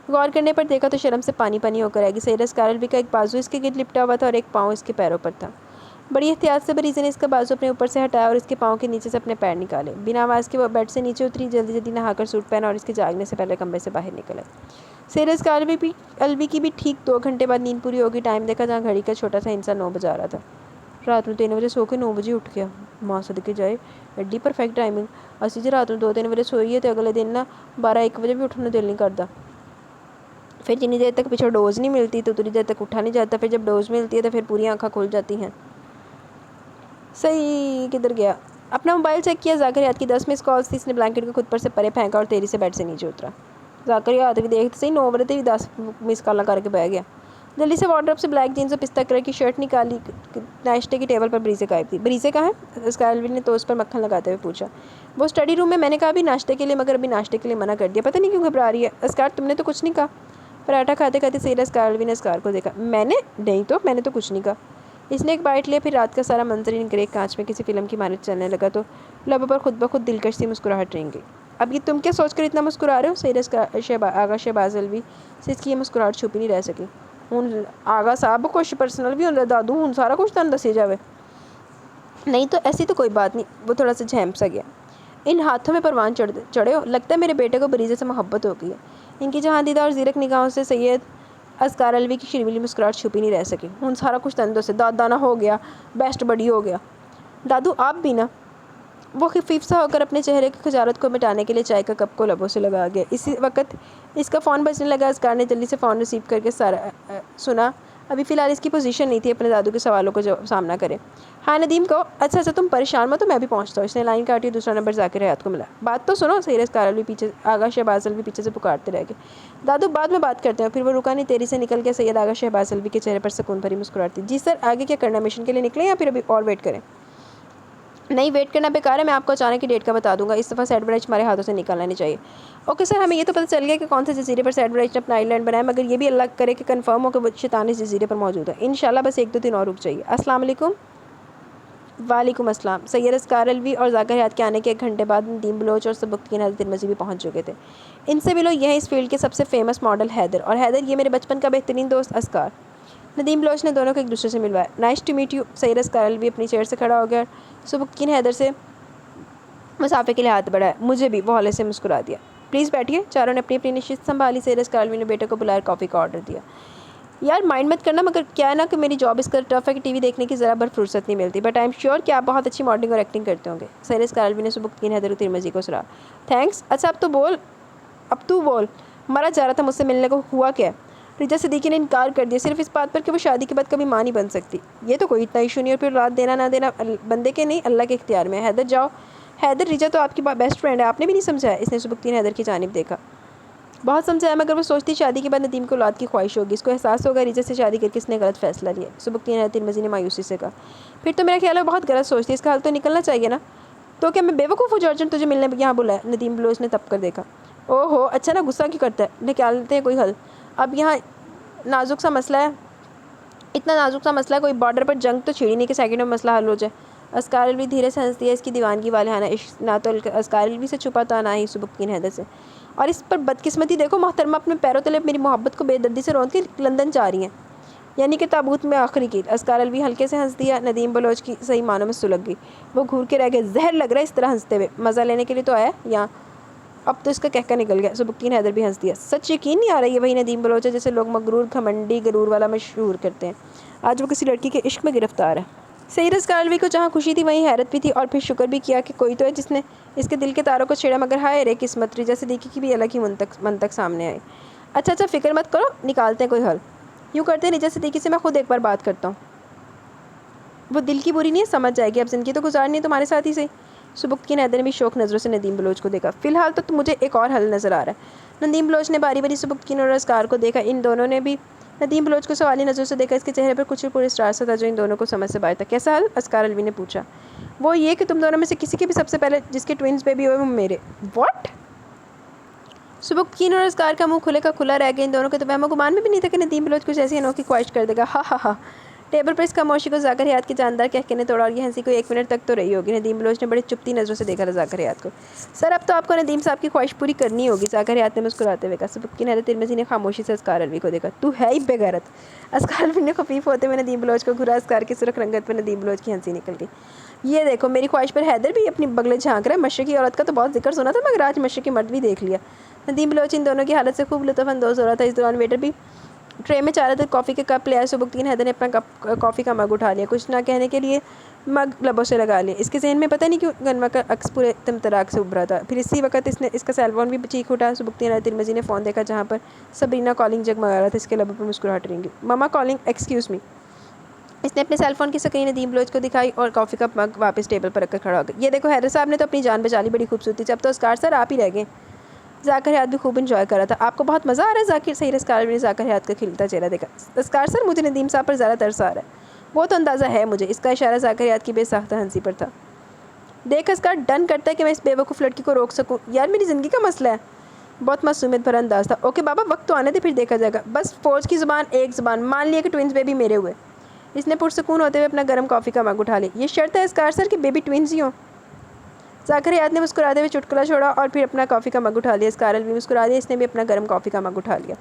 गौर करने पर देखा तो शर्म से पानी पानी होकर आएगी। सईद अस्कार अलवी का एक बाजू इसके गिर्द लिपटा हुआ था और एक पाँव इसके पैरों पर था। बड़ी एहतियात से बरीज़े ने इसका बाजू अपने ऊपर से हटाया और इसके पाँव के नीचे से अपने पैर निकाले। बिना आवाज़ के वो बेड से नीचे उतरी, जल्दी जल्दी नहाकर सूट पहना और इसके जागने से पहले कमरे से बाहर निकला। सईद अस्कार अलवी की भी ठीक 2 घंटे बाद नींद पूरी होगी। टाइम देखा जहाँ घड़ी का छोटा सा इंसान 9 बजा रहा था। रात में 3 बजे सो के 9 बजे उठ गया। माँ सदके जाए, एड्डी परफेक्ट टाइमिंग। असी जी रात में 2-3 बजे सोईए तो अगले दिन ना 12-1 बजे भी उठने दिल नहीं करता। फिर जितनी देर तक पीछे डोज़ नहीं मिलती तो उतनी देर तक उठा नहीं जाता। फिर जब डोज़ मिलती है तो फिर पूरी आँखें खुल जाती हैं। सही किधर गया? अपना मोबाइल चेक किया, ज़ाकरियात की 10 मिस कॉल्स थी। इसने ब्लैंकेट को खुद पर से परे फेंका और तेज़ी से बेड से नीचे उतरा। ज़ाकरियात भी देखते सही 9 बजे 10 मिस कॉल करके बह गया। जल्दी से वार्डरोब से ब्लैक जीन्स और पिस्ता कलर की शर्ट निकाली। नाश्ते की टेबल पर ब्रीजे गायब थी। ब्रीजे कहाँ है? स्काइलविन ने टोस्ट पर मक्खन लगाते हुए पूछा। वो स्टडी रूम में। मैंने कहा अभी नाश्ते के लिए, मगर अभी नाश्ते के लिए मना कर दिया। पता नहीं क्यों घबरा रही है। अस्कार तुमने तो कुछ नहीं कहा। पराठा खाते खाते सेरा स्काइलविन ने अस्कार को देखा। मैंने मैंने तो कुछ नहीं कहा। इसने एक बाइट लिया। फिर रात का सारा मंजर इन ग्रे कांच में किसी फिल्म की मानत चलने लगा तो लबों पर खुद ब खुद दिलकश सी मुस्कुराहट रेंग गई। अब ये तुम क्या सोचकर इतना मुस्कुरा रहे हो? सैयद आगा शहबाज अलवी से इसकी ये मुस्कुराहट छुप ही नहीं रह सकी। हूँ आगा साहब कुछ पर्सनल भी होंगे दादू, हूँ सारा कुछ तुम दसी जावे। नहीं तो ऐसी तो कोई बात नहीं। वो थोड़ा सा झैम सा गया। इन हाथों में परवान चढ़े हो। लगता है मेरे बेटे को बरीजे से मोहब्बत हो गई है। इनकी जहांदीदा और जीरक निगाहों से सैयद अस्कार अलवी की शर्मीली मुस्कुराहट छुपी नहीं रह सकी। हूँ सारा कुछ तंदो से दादा हो गया, बेस्ट बड़ी हो गया। दादू आप भी ना। वो खफीफ सा होकर अपने चेहरे की खजारत को मिटाने के लिए चाय का कप को लबों से लगा गया। इसी वक्त इसका फ़ोन बजने लगा। अस्कार ने जल्दी से फ़ोन रिसीव करके सुना। अभी फ़िलहाल इसकी पोजीशन नहीं थी अपने दादू के सवालों को सामना करे। हाँ नदीम को। अच्छा तुम परेशान मत, तो मैं भी पहुँचता हूँ। इसने लाइन काटी। दूसरा नंबर ज़ाकिर को मिला। बात तो सुनो। सैयद अस्कार भी पीछे आगा शहबाज अलवी पीछे से पुकारते रह गए। दादू बाद में बात करते हैं। फिर वो रुका नहीं, तेरी से निकल के सैयद आगा शहबाज अलवी के चेहरे पर सुकून भरी मुस्कुराती। जी सर, आगे क्या करना? मिशन के लिए निकले या फिर अभी और वेट करें? नहीं, वेट करना बेकार है। मैं आपको अचानक की डेट का बता दूंगा। इस दफ़ा सैड ब्राइच हमारे हाथों से निकालना नहीं चाहिए। ओके सर, हमें ये तो पता चल गया कि कौन से जजीरे पर सैड ब्राइच ने अपना आइलैंड बनाया, मगर ये भी अल्लाह करे कि कंफर्म हो कि वो शैतान इस जजीरे पर मौजूद है। इंशाल्लाह बस 1-2 दिन और रुक जाइए। अस्सलाम वालेकुम। वालेकुम अस्सलाम। सैयद अस्कार अलवी और ज़ाकिर के आने के 1 घंटे बाद नदीम बलोच और सबुक्कीन हज़रत तिरमिज़ी भी पहुँच चुके थे। इनसे मिलो, यह इस फील्ड के सबसे फेमस मॉडल हैदर, और हैदर ये मेरे बचपन का बेहतरीन दोस्त अस्कार। नदीम बलोच ने दोनों को एक दूसरे से मिलवाया। Nice to meet you. Syed Askar Alvi अपनी चेयर से खड़ा हो गया। सबुक्कीन हैदर से मुसाफे के लिए हाथ बढ़ाया। मुझे भी। वो हौले से मुस्कुरा दिया। प्लीज़ बैठिए। चारों ने अपनी अपनी निश्चित संभाली। सैयद अस्कार अलवी ने बेटे को बुलाया, कॉफ़ी का ऑर्डर दिया। यार माइंड मत करना, मगर क्या है ना कि मेरी जॉब इसका टफ है कि टीवी देखने की ज़रा भर फुर्सत नहीं मिलती, बट आई एम श्योर कि आप बहुत अच्छी मॉडलिंग और एक्टिंग करते होंगे। सैयद अस्कार अलवी ने सबुक्कीन हैदर तिरमिज़ी को सराहा। थैंक्स। अच्छा अब तू बोल। मरा जा रहा था मुझसे मिलने को, हुआ क्या? रिजा सिद्दीकी ने इनकार कर दिया, सिर्फ इस बात पर कि वो शादी के बाद कभी माँ नहीं बन सकती। ये तो कोई इतना इशू नहीं, और फिर रात देना ना देना बंदे के नहीं, अल्लाह के इख्तियार में है। हैदर जाओ। हैदर, रिजा तो आपकी बेस्ट फ्रेंड है, आपने भी नहीं समझाया? इसने सबुक्कीन हैदर की जानिब देखा। बहुत समझाया, मगर वो सोचती शादी के बाद नदीम को औलाद की ख्वाहिश होगी। इसको एहसास होगा रिजा से शादी करके इसने गलत फैसला लिया। सबुक्कीन हैदर तिरमिज़ी ने मायूसी से कहा। फिर तो मेरा ख्याल है बहुत गलत सोचती है, इसका हल तो निकलना चाहिए ना। तो क्या मैं बेवकूफ़ हूँ जो अर्जेंट तुझे मिलने यहाँ बुलाया? नदीम बलोच ने तप कर देखा। ओहो अच्छा ना, गुस्सा क्यों करता है? निकालते हैं कोई हल। अब यहाँ नाजुक सा मसला है, इतना नाजुक सा मसला है, कोई बॉर्डर पर जंग तो छिड़ी नहीं कि सेकंड में मसला हल हो जाए। अस्कार अलवी धीरे से हंसती है। इसकी दीवानगी वाले हाना इश्क ना तो अस्कार अलवी से छुपा था, ना ही सबुक्कीन हैदर से। और इस पर बदकिस्मती देखो, मोहतरमा अपने पैरों तले मेरी मोहब्बत को बेदर्दी से रोंद के लंदन जा रही हैं, यानी कि ताबूत में आखिरी की। अस्कार अलवी हल्के से हंस दिया। नदीम बलोच की सही मानों में सुलग गई। वो घूर के रह गए। जहर लग रहा है इस तरह हंसते हुए। मज़ा लेने के लिए तो आया यहाँ, अब तो इसका कहका निकल गया। सबुक्कीन हैदर भी हंस दिया। सच यकीन नहीं आ रही है वही नदीम बलोच है जैसे लोग मगरूर घमंडी गरूर वाला मशहूर करते हैं। आज वो किसी लड़की के इश्क में गिरफ्तार है। सैयद अस्कार अलवी को जहाँ खुशी थी वहीं हैरत भी थी, और फिर शुक्र भी किया कि कोई तो है जिसने इसके दिल के तारों को छेड़ा। मगर हाय रे किस्मत, रिजा सिद्दीकी की भी अलग ही मंतक सामने आई। अच्छा फ़िक्र मत करो, निकालते हैं कोई हल। यूँ करते हैं, रिजा सिद्दीकी से मैं खुद एक बार बात करता हूँ। वो दिल की बुरी नहीं है, समझ जाएगी। अब ज़िंदगी तो गुजारनी है तुम्हारे साथ ही सही। सबुक्कीन हैदर ने भी शौक नज़रों से नदीम बलोच को देखा। फ़िलहाल तो मुझे एक और हल नज़र आ रहा है। नदीम बलोच ने बारी बारी सबुक्कीन और अस्कार को देखा। इन दोनों ने भी नदीम बलोच को सवाली नज़रों से देखा। इसके चेहरे पर कुछ पूरे स्टार सा था जो इन दोनों को समझ से बाहर था। कैसा हल? अस्कार अलवी ने पूछा। वो ये कि तुम दोनों में से किसी के भी सबसे पहले जिसके ट्विंस बेबी हुए वो मेरे। व्हाट? सबुक्कीन और अस्कार का मुंह खुले का खुला रह गया। इन दोनों के तो वहमो गुमान में भी नहीं था कि नदीम बलोच कुछ ऐसी अनोखी ख्वाहिश कर देगा। हा। टेबल पर इस खामोशी को ज़ाकिर के जानदार कहके ने तोड़ा, और ये हंसी को 1 मिनट तक तो रही होगी। नदीम बलोच ने बड़ी चुपती नज़रों से देखा ज़ाकिर को। सर अब तो आपको नदीम साहब की ख्वाहिश पूरी करनी होगी, ज़ाकिर ने मुस्कुराते हुए कहा। सबुक्कीन हैदर तिरमिज़ी ने खामोशी से अस्कार अलवी को देखा। तू है ही बेगैरत। अस्कार अलवी ने खफीफ होते हुए नदीम बलोच को घुरा। अस्कार की सुरख रंगत पर नदीम बलोच की हंसी निकल गई। ये देखो मेरी ख्वाहिश पर हैदर भी अपनी बगले झांक रहा है। मशरकी औरत का तो बहुत जिक्र सुना था, मगर आज मशरकी मर्द भी देख लिया। नदीम बलोच इन दोनों की हालत से खूब लुत्फ़ अंदोज़ हो रहा था। इस दौरान वेटर भी ट्रे में चारा तक कॉफ़ी के कप ले आए। सुबुक्तीन हैदर ने अपना कप कॉफ़ी का मग उठा लिया, कुछ ना कहने के लिए मग लबों से लगा लिया। इसके जहन में पता नहीं क्यों गनवा का अक्स पूरे तमतराक से उभरा था। फिर इसी वक्त इसने इसका सेलफोन भी चीख उठा। सुबुक्तीन हैदर तिरमिज़ी ने फ़ोन देखा जहाँ पर सबरीना कॉलिंग जगमगा रहा था। इसके लबों पर मुस्कुराहट रहेंगी। Mama calling, excuse me. इसने अपने सेलफोन की स्क्रीन नदीम बलोच को दिखाई और कॉफ़ी का मग वापस टेबल पर रखकर खड़ा हो गया। ये देखो हैदर साहब ने तो अपनी जान बचा ली, बड़ी खूबसूरती से। अब तो अस्कार सर आप ही रह गए। ज़ाकिर हयात भी खूब इंजॉय कर रहा था। आपको बहुत मज़ा आ रहा है ज़ाकिर? सही अस्कार ने ज़ाकिर हयात का खिलता चेहरा देखा। अस्कार सर मुझे नदीम साहब पर ज़्यादा तरस आ रहा है। वो तो अंदाज़ा है मुझे। इसका इशारा ज़ाकिर हयात की बेसाख्ता हंसी पर था। देख अस्कार डन करता है कि मैं इस बेवकूफ़ लड़की को रोक सकूँ। यार मेरी ज़िंदगी का मसला है। बहुत मासूमियत भरा अंदाज़ था। ओके बाबा वक्त तो आने दे, फिर देखा जाएगा। बस फ़ौज की ज़ुबान एक ज़ुबान, मान लिया कि ट्विंस बेबी मेरे हुए। इसने पुरसकून होते हुए अपना गर्म कॉफ़ी का मग उठा लिया। ये शर्त है अस्कार सर कि बेबी ट्विंस ही हो। ज़ाकिर हयात ने मुस्कुराते हुए चुटकुला छोड़ा और फिर अपना कॉफ़ी का मग उठा लिया। अस्कार भी मुस्कुरा दिया। इसने भी अपना गर्म कॉफ़ी का मग उठा लिया।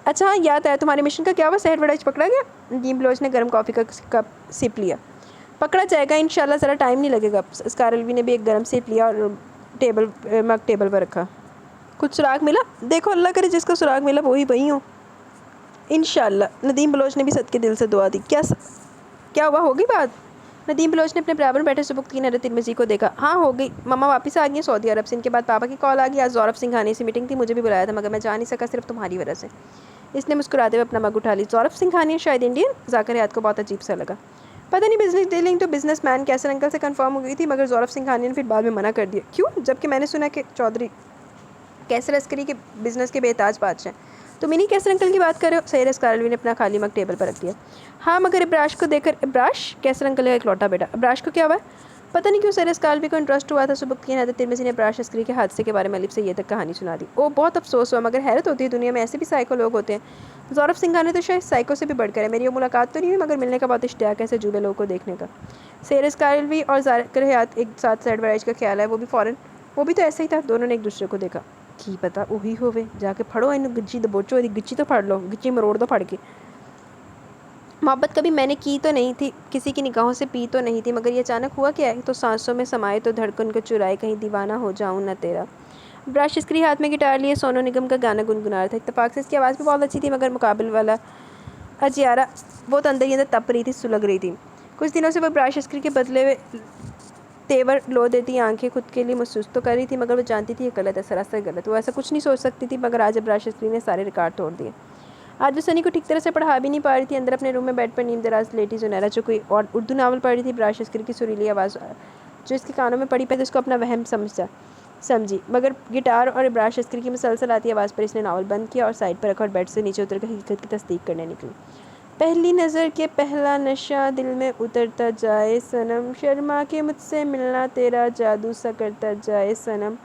अच्छा हाँ याद है, तुम्हारे मिशन का क्या हुआ? सहर बड़ा पकड़ा गया? नदीम बलोच ने गर्म कॉफ़ी का कप सिप लिया। पकड़ा जाएगा इंशाल्लाह, ज़रा टाइम नहीं लगेगा। अस्कार ने भी एक गर्म सिप लिया और मग टेबल पर रखा। कुछ सुराग मिला? देखो अल्लाह करे जिसका सुराग मिला वही हो इंशाल्लाह। नदीम बलोच ने भी सदके दिल से दुआ दी। क्या हुआ, होगी बात? नदीम बलोच ने अपने बराबर बैठे सुबुक्तीन हैदर तिरमिज़ी को देखा। हाँ हो गई, मम्मा वापस आ गई हैं सऊदी अरब से। इनके बाद पापा की कॉल आ गई। आज ज़ौरब सिंघानिया से मीटिंग थी, मुझे भी बुलाया था मगर मैं जा नहीं सका, सिर्फ तुम्हारी वजह से। इसने मुस्कुराते हुए अपना मग उठा ली। ज़ौरब सिंघानिया शायद इंडियन? ज़ाकिर हयात को बहुत अजीब सा लगा। पता नहीं, बिजनेस डीलिंग तो बिजनेस मैन कैसर अंकल से कंफर्म हो गई थी मगर ज़ौरब सिंघानिया ने फिर बाद में मना कर दिया। क्यों? जबकि मैंने सुना कि चौधरी कैसर अस्करी के बिज़नेस के बेताज बादशाह। तुम इन्हीं कैसर अंकल की बात कर रहे हो? सैयद अस्कारलवी ने अपना खाली मग टेबल पर रख दिया। हाँ मगर इब्राश को देखकर। इब्राश कैसर अंकल का इकलौता बेटा। इब्राश को क्या हुआ? पता नहीं क्यों सैयद अस्कारलवी को इंटरेस्ट हुआ था। सुबुक्तीन हैदर तिरमिज़ी ने इब्राश अस्करी के हादसे के बारे में अलिफ से ये तक कहानी सुना दी। ओ बहुत अफसोस हुआ, मगर हैरत होती है दुनिया में ऐसे भी साइको लोग होते हैं। ज़ौरब सिंघानिया तो शायद साइको से भी बढ़कर है। मेरी वो मुलाकात तो नहीं हुई मगर मिलने का बहुत इश्तियाक है ऐसे जुबे लोगों को देखने का। सैयद अस्कारलवी और ज़ाकिर हयात एक साथ सैड वराइज का ख्याल है, वो भी फ़ौरन। वो भी तो ऐसा ही था। दोनों ने एक दूसरे को देखा। की पता वही होवे, जाके फड़ो इन गिच्ची दबोचो, गिच्ची तो फड़ लो, गिच्ची मरोड़ दो फड़ के। मोहब्बत कभी मैंने की तो नहीं थी, किसी की निगाहों से पी तो नहीं थी, मगर ये अचानक हुआ क्या है? तो सांसों में समाए तो धड़कन को चुराए, कहीं दीवाना हो जाऊं ना तेरा। ब्रश स्क्री हाथ में गिटार लिए सोनू निगम का गाना गुनगुना रहा था। इत्तेफाक से इसकी आवाज़ भी बहुत अच्छी थी मगर मुकाबले वाला अजियारा बहुत अंदर ही अंदर तप रही थी, सुलग रही थी। कुछ दिनों से वो ब्रश स्क्री के बदले हुए तेवर लो देती आंखें खुद के लिए महसूस तो कर रही थी मगर वो जानती थी ये गलत है, सरासर गलत। वो ऐसा कुछ नहीं सोच सकती थी मगर आज ब्रश स्क्रीन ने सारे रिकॉर्ड तोड़ दिए। आज वो सनी को ठीक तरह से पढ़ा भी नहीं पा रही थी। अंदर अपने रूम में बेड पर नींद दराज लेटी जुनैरा जो कोई और उर्दू नावल पढ़ रही थी। ब्रश स्क्रीन की सुरीली आवाज़ जो इसके कानों में पड़ी पहले उसको अपना वहम समझी मगर गिटार और ब्रश स्क्रीन की मुसलसल आती आवाज़ पर इसने नावल बंद किया और साइड पर रखा और बेड से नीचे उतरकर हकीकत की तस्दीक करने निकली। पहली नज़र के पहला नशा दिल में उतरता जाए सनम, शर्मा के मुझसे मिलना तेरा जादू सा करता जाए सनम।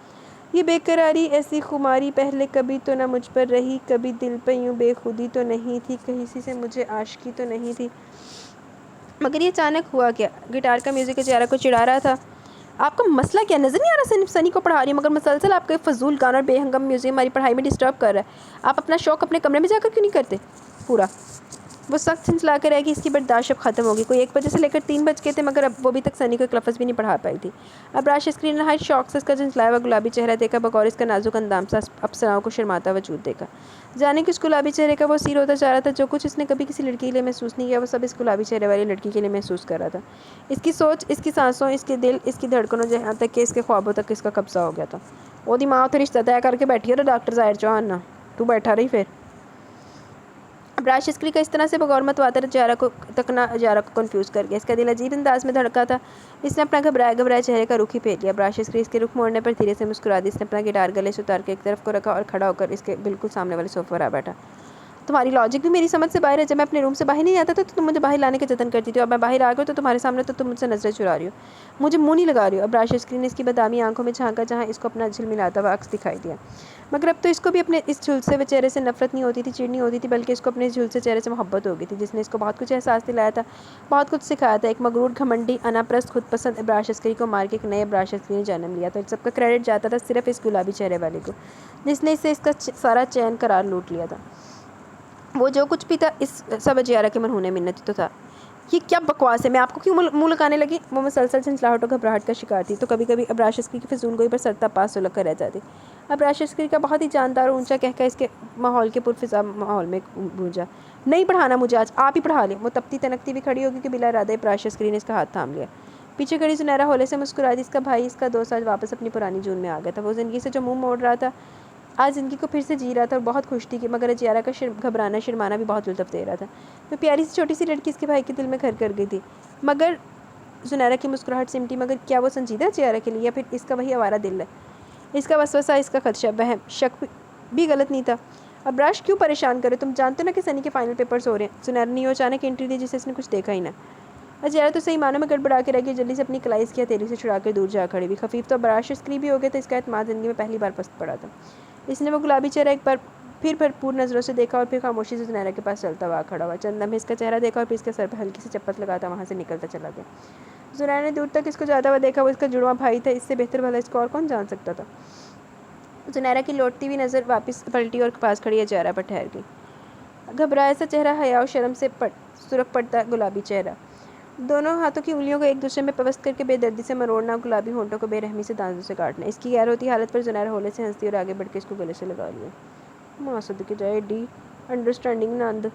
ये बेकरारी ऐसी खुमारी पहले कभी तो ना मुझ पर रही, कभी दिल पर यूँ बेखुदी तो नहीं थी, किसी से मुझे आशिकी तो नहीं थी। मगर ये अचानक हुआ क्या? गिटार का म्यूज़िक चेहरा को चिढ़ा रहा था। आपका मसला क्या? नज़र नहीं आ रहा सनी को पढ़ा रही हूँ मगर मुसलसल आपका फजूल गाना और बेहंगम म्यूज़िक हमारी पढ़ाई में डिस्टर्ब कर रहा है। आप अपना शौक़ अपने कमरे में जाकर क्यों नहीं करते पूरा? वो सख्त सिंचला कर रहेगी, इसकी बर्दाश्त अब ख़त्म होगी। कोई 1 बजे से लेकर 3 बज गए थे मगर अब वो अभी तक सनी को एक लफ्ज़ भी नहीं पढ़ा पाई थी। अब राशि स्क्रीन ने हर शौक से इसका झंझलाया हुआ गुलाबी चेहरा देखा, बगौर इसका नाजुक अंदाम सा अप्सराओं को शर्माता वजूद देखा। जाने कि उस गुलाबी चेहरे का वो सीर होता जा रहा था। जो कुछ इसने कभी किसी लड़की के लिए महसूस नहीं किया वो सब इस गुलाबी चेहरे वाली लड़की के लिए महसूस कर रहा था। इसकी सोच, इसकी सांसों, इसके दिल, इसकी धड़कनों, जहाँ तक कि इसके ख्वाबों तक इसका कब्जा हो गया था। ओदी माँ तो रिश्ता तय करके बैठी है डॉक्टर ज़ाहिर चौहान ना, तू बैठा रही फिर। ब्रश स्क्री का इस तरह से बगौर मतवातर जारा को कंफ्यूज कर गया। इसका दिल अजीब अंदाज में धड़का था। इसने अपना घबराए चेहरे का रुख ही फेर लिया। ब्रश स्क्री इसके रुख मोड़ने पर धीरे से मुस्कुरा दी। इसने अपना गिटार गले से उतार के एक तरफ को रखा और खड़ा होकर इसके बिल्कुल सामने वाले सोफे पर आ बैठा। तुम्हारी लॉजिक भी मेरी समझ से बाहर है। जब मैं अपने रूम से बाहर नहीं आता था तो तुम मुझे बाहर लाने के जतन करती थी, और मैं बाहर आ गई तो तुम्हारे सामने तो तुम मुझसे नजरें चुरा रही हो, मुझे मुंह नहीं लगा रही हो। अब ब्रश स्क्रीन ने इसकी बदामी आंखों में झांका जहाँ इसको अपना झिलमिलाता हुआ अक्स दिखाई दिया। मगर अब तो इसको भी अपने इस झुलसे हुए चेहरे से नफरत नहीं होती थी, चिढ़ नहीं होती थी, बल्कि इसको अपने इस झुलसे चेहरे से मोहब्बत हो गई थी, जिसने इसको बहुत कुछ एहसास दिलाया था, बहुत कुछ सिखाया था। एक मगरूर, घमंडी, अनाप्रस्त, खुद पसंद ब्रश स्क्रीन को मार के एक नए ब्रश स्क्रीन ने जन्म लिया। तो इन सबका क्रेडिट जाता था सिर्फ इस गुलाबी चेहरे वाले को, जिसने इससे इसका सारा चैन करार लूट लिया था। वो जो कुछ भी था इस सब अजियारा के मनहूने मिन्नत तो था। ये क्या बकवास है, मैं आपको क्यों मुँह लगाने लगी। वो मुसलसल झंझलाहट और घबराहट का शिकार थी। तो कभी कभी अबरार शस्त्री की फिजूलगोई पर सरता पास सुलग कर रह जाती। अबरार शस्त्री का बहुत ही जानदार और ऊंचा कहकर इसके माहौल के पुरफिजा माहौल में गूंजा। नहीं पढ़ाना मुझे आज, आप ही पढ़ा लें। वो तपती तनकती भी खड़ी होगी कि बिला इरादे अबरार शस्त्री ने इसका हाथ थाम लिया। पीछे खड़ी सुनहरा होले से मुस्कुराई। इसका भाई, इसका दोस्त आज वापस अपनी पुरानी जून में आ गया था। वो ज़िंदगी से जो मुंह मोड़ रहा था, आज ज़िंदगी को फिर से जी रहा था और बहुत खुश थी कि मगर अजियारा का घबराना शर्माना भी बहुत लुत्फ़ दे रहा था। तो प्यारी सी छोटी सी लड़की इसके भाई के दिल में घर कर गई थी। मगर सुनहरा की मुस्कुराहट सिमटी। मगर क्या वो संजीदा अजियारा के लिए, या फिर इसका वही आवारा दिल है, इसका वसवसा, इसका खदशा, वहम, शक भी गलत नहीं था। अबराश क्यों परेशान करे, तुम जानते हो ना कि सनी के फाइनल पेपर्स हो रहे हैं। सुनहरा ने अचानक एंट्री दी जिसे इसने कुछ देखा ही ना। अजियारा तो सही मानों में गड़बड़ा के रह गई। जल्दी से अपनी कलाई की हथेली से छुड़ा कर दूर जा खड़ी हुई। खफीफ तो अबराश स्क्री भी हो गया था। इसका एतमाद ज़िंदगी में पहली बार पस्त पड़ा था। इसने वो गुलाबी चेहरा एक बार फिर भरपूर नज़रों से देखा और फिर खामोशी से सुनहरा के पास चलता हुआ खड़ा हुआ। चंद लम्हे इसका चेहरा देखा और फिर इसके सर पर हल्की सी चप्पत लगाता वहाँ से निकलता चला गया। सुनहरा ने दूर तक इसको जाता हुआ देखा। वो इसका जुड़वा भाई था, इससे बेहतर भला इसको और कौन जान सकता था। सुनहरा की लौटती हुई नज़र वापस पलटी और पास खड़ी अजियारा पर ठहर गई। घबराया सा चेहरा, हया और शर्म से सुरख पड़ता गुलाबी चेहरा, दोनों हाथों की उंगलियों को एक दूसरे में पवस्त करके बेदर्दी से मरोड़ना, गुलाबी होंठों को बेरहमी से दांतों से काटना। इसकी गैर होती हालत पर सुनहरा होले से हंसती और आगे बढ़ के इसको गले से लगा लिया। मासूद के जाए डी अंडरस्टैंडिंग नंद।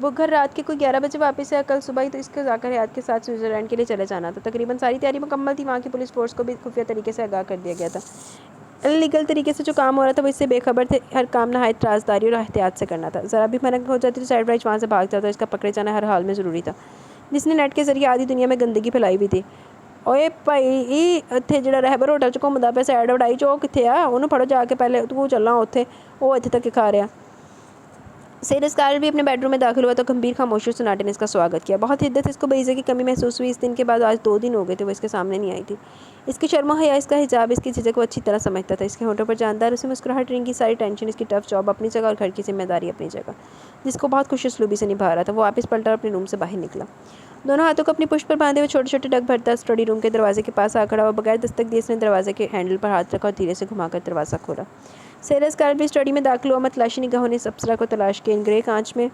वो घर रात के कोई 11 बजे वापस आया। कल सुबह ही तो इसको जाकर हयात के साथ स्विट्ज़रलैंड के लिए चले जाना था। तकरीबन सारी तैयारी मुकम्मल थी। वहाँ की पुलिस फोर्स को भी खुफिया तरीके से आगाह कर दिया गया था। इलीगल तरीके से जो काम हो रहा था वो इससे बेखबर थे। हर काम नहायत राजदारी और एहतियात से करना था। ज़रा भी भनक हो जाती तो साइड वाइज वहाँ से भाग जाता। इसका पकड़े जाना हर हाल में ज़रूरी था। जिसने नेट के जरिए आधी दुनिया में गंदगी फैलाई भी थी। ओए भाई इत्थे ਜਿਹੜਾ ਰਹਿਬਰ ਹੋਟਲ 'ਚ ਘੁੰਮਦਾ ਪਿਆ ਸਾਈਡ ਵੜਾਈ 'ਚ ਉਹ ਕਿੱਥੇ ਆ, ਉਹਨੂੰ फड़ो जाके पहले तू ਚੱਲਾਂ ਉੱਥੇ, ਉਹ ਇੱਥੇ तक खा रहा। सेरस कारल भी अपने बेडरूम में दाखिल हुआ तो गंभीर खामोशी और सन्नाटे ने इसका स्वागत किया। बहुत हिद्दत इसको बेइज्जती की कमी महसूस हुई। इस दिन के बाद आज 2 दिन हो गए थे वो इसके सामने नहीं आई थी। इसकी शर्मा हया, इसका हिजाब, इसकी झिझक को अच्छी तरह समझता था। इसके होठों पर जानदार उसे मुस्कुराहट रिंगी। सारी टेंशन, इसकी टफ जॉब अपनी जगह और घर की जिम्मेदारी अपनी जगह, जिसको बहुत खुशुसलूबी से निभा रहा था। वो वापस पलटा और अपने रूम से बाहर निकला। दोनों हाथों को अपनी पुष्ट पर बांधे हुए छोटे छोटे डग भरता स्टडी रूम के दरवाजे के पास आ खड़ा हुआ। बगैर दस्तक दिए इसने दरवाजे के हैंडल पर हाथ रखा और धीरे से घुमाकर दरवाज़ा खोला। सेरस कारल भी स्टडी में दाखिल हुआ। मतलाशी निगाहों ने इस अप्सरा को तलाश किया। इन ग्रे कांच में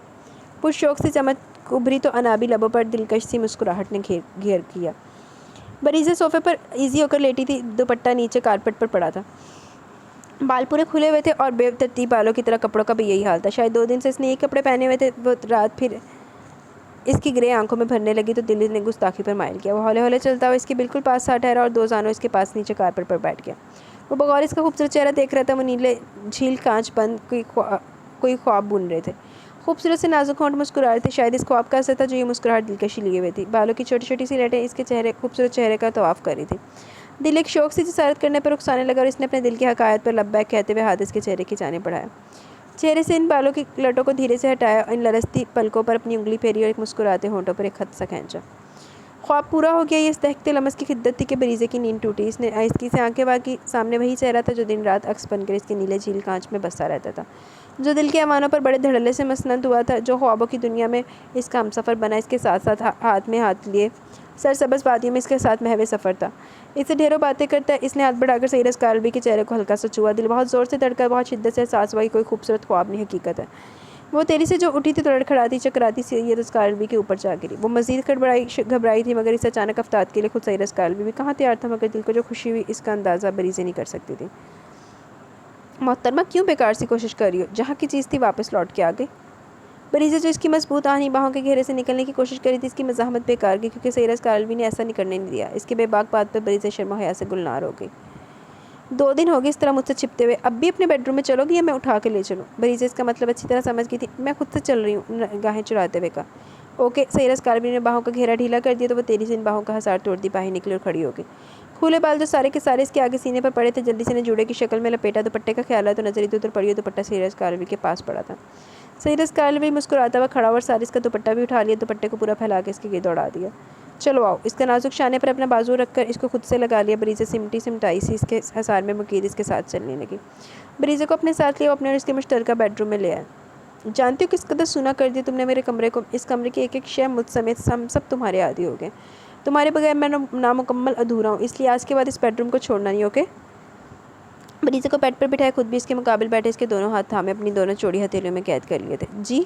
पुश शौक से चमक उभरी तो अनाबी लबों पर दिलकश सी मुस्कुराहट ने घेर किया। बरीज़ा सोफे पर इजी होकर लेटी थी। दुपट्टा नीचे कारपेट पर पड़ा था। बाल पूरे खुले हुए थे और बेतरतीब बालों की तरह कपड़ों का भी यही हाल था। शायद 2 दिन से इसने एक कपड़े पहने हुए थे। वो रात फिर इसकी ग्रे आंखों में भरने लगी तो दिल ने गुस्ताखी पर माइल किया। वो हौले हौले चलता हुआ इसके बिल्कुल पास सा ठहरा और 2 जानों इसके पास नीचे कारपेट पर बैठ गया। वो बगौर इसका खूबसूरत चेहरा देख रहा था। वो नीले झील कांच बंद कोई ख्वाब बुन रहे थे। खूबसूरत से नाजुक होंठ मुस्कुरा रहे थे। शायद इस ख्वाब का असर था जो ये मुस्कुराहट दिलकशी लिए हुए थी। बालों की छोटी छोटी सी लटें इसके खूबसूरत चेहरे का तवाफ़ कर रही थी। दिल एक शौक से जिसारत करने पर उकसाने लगा और इसने अपने दिल की हकायत पर लब्बैक कहते हुए हाथ इसके चेहरे की जाने बढ़ाया। चेहरे से इन बालों की लटों को धीरे से हटाया। इन लरसती पलकों पर अपनी उंगली फेरी और एक मुस्कुराते होंठों पर एक खत सा खींचा। ख्वाब पूरा हो गया। ये इस दहकते लमस की खिद्दत थी कि बरीज़े की नींद टूटी। इसने आहिस्ती से आंखें वाकी। सामने वही चेहरा था जो दिन रात अक्स बनकर इसके नीले झील कांच में बसा रहता था, जो दिल के अमानों पर बड़े धड़ल्ले से मसनद हुआ था, जो ख्वाबों की दुनिया में इसका हमसफ़र बना, इसके साथ साथ हाथ में हाथ लिए सरसब्ज़ वादियों में इसके साथ महवे सफ़र था। इससे ढेरों बातें करता। इसने हाथ बढ़ाकर सेरस कारल्बी के चेहरे को हल्का सा छुआ। दिल बहुत ज़ोर से धड़का। बहुत शिद्दत से एहसास हुआ कि कोई खूबसूरत ख्वाब नहीं, हकीकत है। वो तेरी से जो उठी थी तो लड़खड़ाती चकराती सेरस कारल्बी के ऊपर जा गिरी। वो मज़ीद घबराई थी मगर इस अचानक अफ्ताद के लिए खुद सेरस कारल्बी भी कहाँ तैयार था। मगर दिल को जो खुशी हुई इसका अंदाज़ा बरीज़े नहीं कर सकती थी। मोहतरमा क्यों बेकार सी कोशिश कर रही हो, जहाँ की चीज़ थी वापस लौट के आ गई। बरीज़ा जो इसकी मजबूत आहनी बाहों के घेरे से निकलने की कोशिश करी थी, इसकी मज़ाहमत बेकार गई क्योंकि सेरस कारल्बी ने ऐसा नहीं करने नहीं दिया। इसके बेबाक बात पर बरीज़ा शर्मा हया से गुलनार हो गई। 2 दिन हो गए इस तरह मुझसे छिपते हुए। अब भी अपने बेडरूम में चलोगी या मैं उठा के ले चलूँ? बरीज़ा इसका मतलब अच्छी तरह समझ गई थी। मैं खुद से चल रही हूँ, गाहें चुराते हुए कहा। ओके। सेरस कारल्बी ने बाहों का घेरा ढीला कर दिया तो वो तेरी से इन बाहों का हसार तोड़ दी, बाहर निकली और खड़ी हो गई। खुले बाल जो सारे के सारे इसके आगे सीने पर पड़े थे जल्दी से ने जूड़े की शक्ल में लपेटा। दुपट्टे का ख्याल है तो नजर इधर उधर पड़ी। दुपट्टा सेरस कारल्बी के पास पड़ा था। सेरस कारल्बी मुस्कुराता हुआ खड़ा और सारिस का दुपट्टा भी उठा लिया। दुपट्टे को पूरा फैला के इसके गिर्द दौड़ा दिया। चलो आओ। इसका नाजुक शाने पर अपना बाजू रखकर इसको खुद से लगा लिया। बरीज़ा सिमटाई सी इसके हसार में मुकीद इसके साथ चलने लगी। बरीज़ा को अपने साथ लिया, अपने और इसके मुश्तरका बेडरूम में ले आए। जानती हो किस कदर सुना कर दिया तुमने मेरे कमरे को। इस कमरे की एक एक शय मुझ समेत हम सब तुम्हारे आदि हो गए। तुम्हारे बगैर मैं नामुकम्मल अधूरा हूँ, इसलिए आज के बाद इस बेडरूम को छोड़ना नहीं। ओके। बरीज़ा को बेड पर बिठाया, खुद भी इसके मुकाबिल बैठे। इसके दोनों हाथ थामे अपनी दोनों चौड़ी हथेलियों में कैद कर लिए थे। जी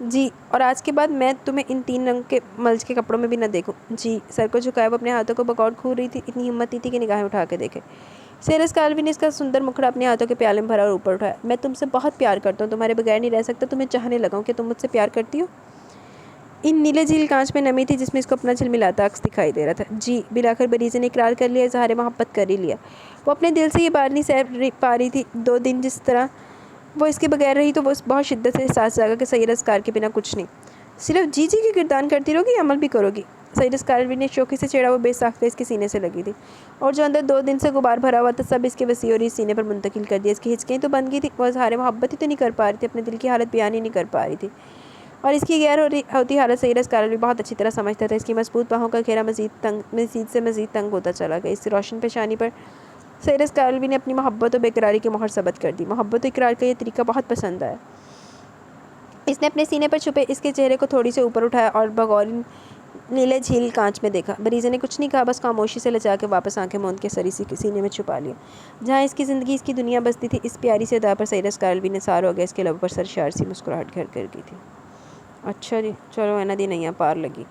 जी, और आज के बाद मैं तुम्हें इन 3 रंग के मल्च के कपड़ों में भी न देखूं। जी, सर को झुकाए वो अपने हाथों को बकौल घूर रही थी। इतनी हिम्मत नहीं थी कि निगाहें उठा के देखे। सेरस काल्वी ने इसका सुंदर मुखड़ा अपने हाथों के प्याले में भरा और ऊपर उठाया। मैं तुमसे बहुत प्यार करता हूँ, तुम्हारे बगैर नहीं रह सकता, तुम्हें चाहने लगा हूँ। क्या तुम मुझसे प्यार करती हो? इन नीले झील कांच में नमी थी जिसमें इसको अपना झिलमिलाता अक्स दिखाई दे रहा था। जी, बिलाखर बरीज़े ने इकरार कर लिया, इजहार मोहब्बत कर ही लिया। वो अपने दिल से ये बात नहीं सह पा रही थी। 2 दिन जिस तरह वो इसके बगैर रही तो वो बहुत शिद्दत से एहसास जागा कि सईद असकार के बिना कुछ नहीं। सिर्फ जी जी की किरदान करती रहोगी, अमल भी करोगी? सईद असकार ने शौकी से छेड़ा। वो बेसाख्ता इसके सीने से लगी थी और जो अंदर 2 दिन से गुबार भरा हुआ था सब इसके वसी और इस सीने पर मुंतकिल कर दिया। इसकी हिचकें तो बन गई थी, वो इजहार मोहब्बत ही तो नहीं कर पा रही थी, अपने दिल की हालत बयान ही नहीं कर पा रही थी। और इसकी गैर होती हालत सईद असकार भी बहुत अच्छी तरह समझता था। इसकी मजबूत बाहों का घेरा मजीद तंग होता चला गया। इस रोशन पेशानी पर सईद असकार ने अपनी मोहब्बत और बेकरारी की मोहर सबत कर दी। मोहब्बत और इकरार का ये तरीका बहुत पसंद आया। इसने अपने सीने पर छुपे इसके चेहरे को थोड़ी से ऊपर उठाया और बगौर नीले झील कांच में देखा। बरीज़े ने कुछ नहीं कहा, बस खामोशी से लचा के वापस आंखें मूंद के सरी सी सीने में छुपा लिया। जहाँ इसकी ज़िंदगी इसकी दुनिया बसती थी, इस प्यारी से अदा पर सईद असकार भी निसार हो गया। इसके लब पर सरशार सी मुस्कुराहट घर कर गई थी। अच्छा जी, चलो है ना दी नहीं पार लगी।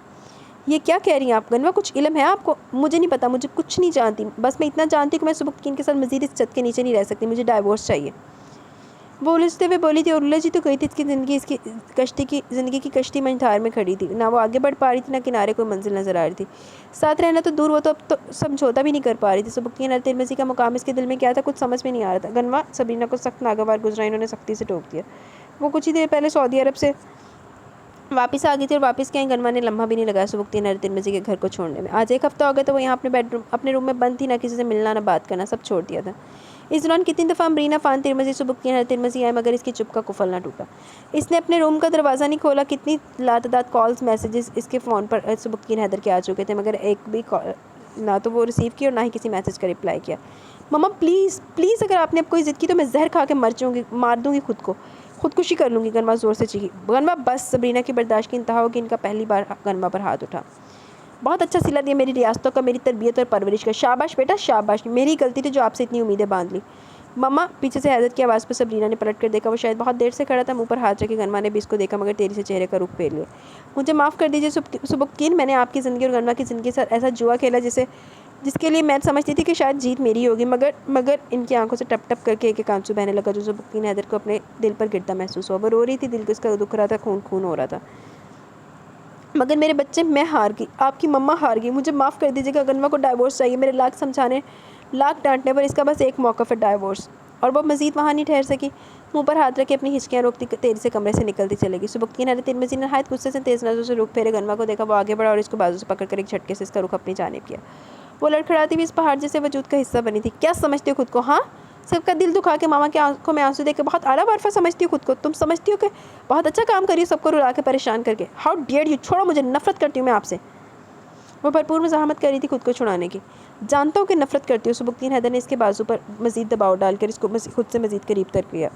ये क्या कह रही हैं आप गनवा? कुछ इल्म है आपको? मुझे नहीं पता, मुझे कुछ नहीं जानती। बस मैं इतना जानती हूँ कि मैं सुबुक्कीन के साथ मजीद इस छत के नीचे नहीं रह सकती, मुझे डाइवोर्स चाहिए। वो उलझते हुए बोली थी और उलझी तो गई थी। इसकी ज़िंदगी की कश्ती मंझधार में खड़ी थी। ना वो आगे बढ़ पा रही थी, ना किनारे कोई मंजिल नजर आ रही थी। साथ रहना तो दूर, वो तो अब तो समझौता भी नहीं कर पा रही थी। सुबुक्कीन और तिरमिज़ी का मुकाम इसके दिल में क्या था कुछ समझ में नहीं आ रहा था। गनवा सबरीना को सख्त नागवार गुजरा, इन्होंने सख्ती से टोक दिया। वो कुछ ही देर पहले सऊदी अरब से वापस आ गई थी और वापस के गनमा ने लम्हा भी नहीं लगाया सुबुक्तीन और तिरमिज़ी के घर को छोड़ने में। आज 1 हफ्ता हो गया तो वो यहाँ अपने रूम में बंद थी, ना किसी से मिलना ना बात करना, सब छोड़ दिया था। इस दौरान कितनी दफ़ा अमरीना फ़ान तिरमिज़ी सुबुक्तीन और तिरमिज़ी आए मगर इसकी चुप का कुफल ना टूटा। इसने अपने रूम का दरवाज़ा नहीं खोला। कितनी लातदाद कॉल्स मैसेजेस इसके फ़ोन पर सुबुक्तीन हैदर के आ चुके थे मगर एक भी ना तो वो रिसीव किया और ना ही किसी मैसेज का रिप्लाई किया। मम्मा प्लीज़ प्लीज़, अगर आपने अब कोई ज़िद की तो मैं जहर खा के मर जाऊँगी, मार दूँगी खुदकुशी कर लूँगी। गनमा ज़ोर से चीखी। गनमा बस, सबरीना की बर्दाश्त की इंतहा होगी। इनका पहली बार गनमा पर हाथ उठा। बहुत अच्छा सिला दिया मेरी रियासतों का, मेरी तरबियत और परवरिश का। शाबाश बेटा शाबाश, मेरी गलती थी जो आपसे इतनी उम्मीदें बांध ली। मम्मा, पीछे से हैदर की आवाज़ पर सबरीना ने पलट कर देखा। वो शायद बहुत देर से खड़ा था, मुंह पर हाथ रखे। गनमा ने भी इसको देखा मगर तेजी से चेहरे का रुख फेर लिया। मुझे माफ़ कर दीजिए सुबुक्कीन, मैंने आपकी ज़िंदगी और गनमा की ज़िंदगी के साथ ऐसा जुआ खेला जिसके लिए मैं समझती थी कि शायद जीत मेरी होगी। मगर इनकी आंखों से टप टप करके एक आंसू बहने लगा जो सुबुक्कीन हैदर को अपने दिल पर गिरता महसूस हुआ। वो रो रही थी, दिल को इसका दुख रहा था, खून खून हो रहा था। मगर मेरे बच्चे, मैं हार गई, आपकी मम्मा हार गई। मुझे माफ़ कर दीजिएगा, गनमा को डाइवोर्स चाहिए। मेरे लाख समझाने, लाख डांटने पर इसका बस एक मौका फिर डाइवोर्स। और वो मज़ीद वहाँ नहीं ठहर सकी। मुंह पर हाथ रखे अपनी हिचकियाँ रोकती तेज़ी से कमरे से निकलती चलेगी। सुबुक्कीन हैदर तिरमिज़ी ने नहायत गुस्से से तेज़ नज़रों से रुख फेरे गनमा को देखा। वो आगे बढ़ा और इसको बाजू से पकड़कर एक झटके से इसका रुख अपनी जानिब किया। वो लड़खड़ाती हुई इस पहाड़ जैसे वजूद का हिस्सा बनी थी। क्या समझती हो खुद को? हाँ, सबका दिल दुखा के मामा की आंखों में आंसू देकर बहुत आला वारफा समझती हो खुद को? तुम समझती हो कि बहुत अच्छा काम करी सबको रुला के परेशान करके? How dare you! छोड़ो मुझे, नफरत करती हूँ मैं आपसे। वो भरपूर मज़ाहमत कर रही थी खुद को छुड़ाने की। जानता हूँ कि नफरत करती हो। सुबुक्तीन हैदर ने इसके बाजू पर मज़ीद दबाव डालकर इसको खुद से मज़ीद करीब तर किया।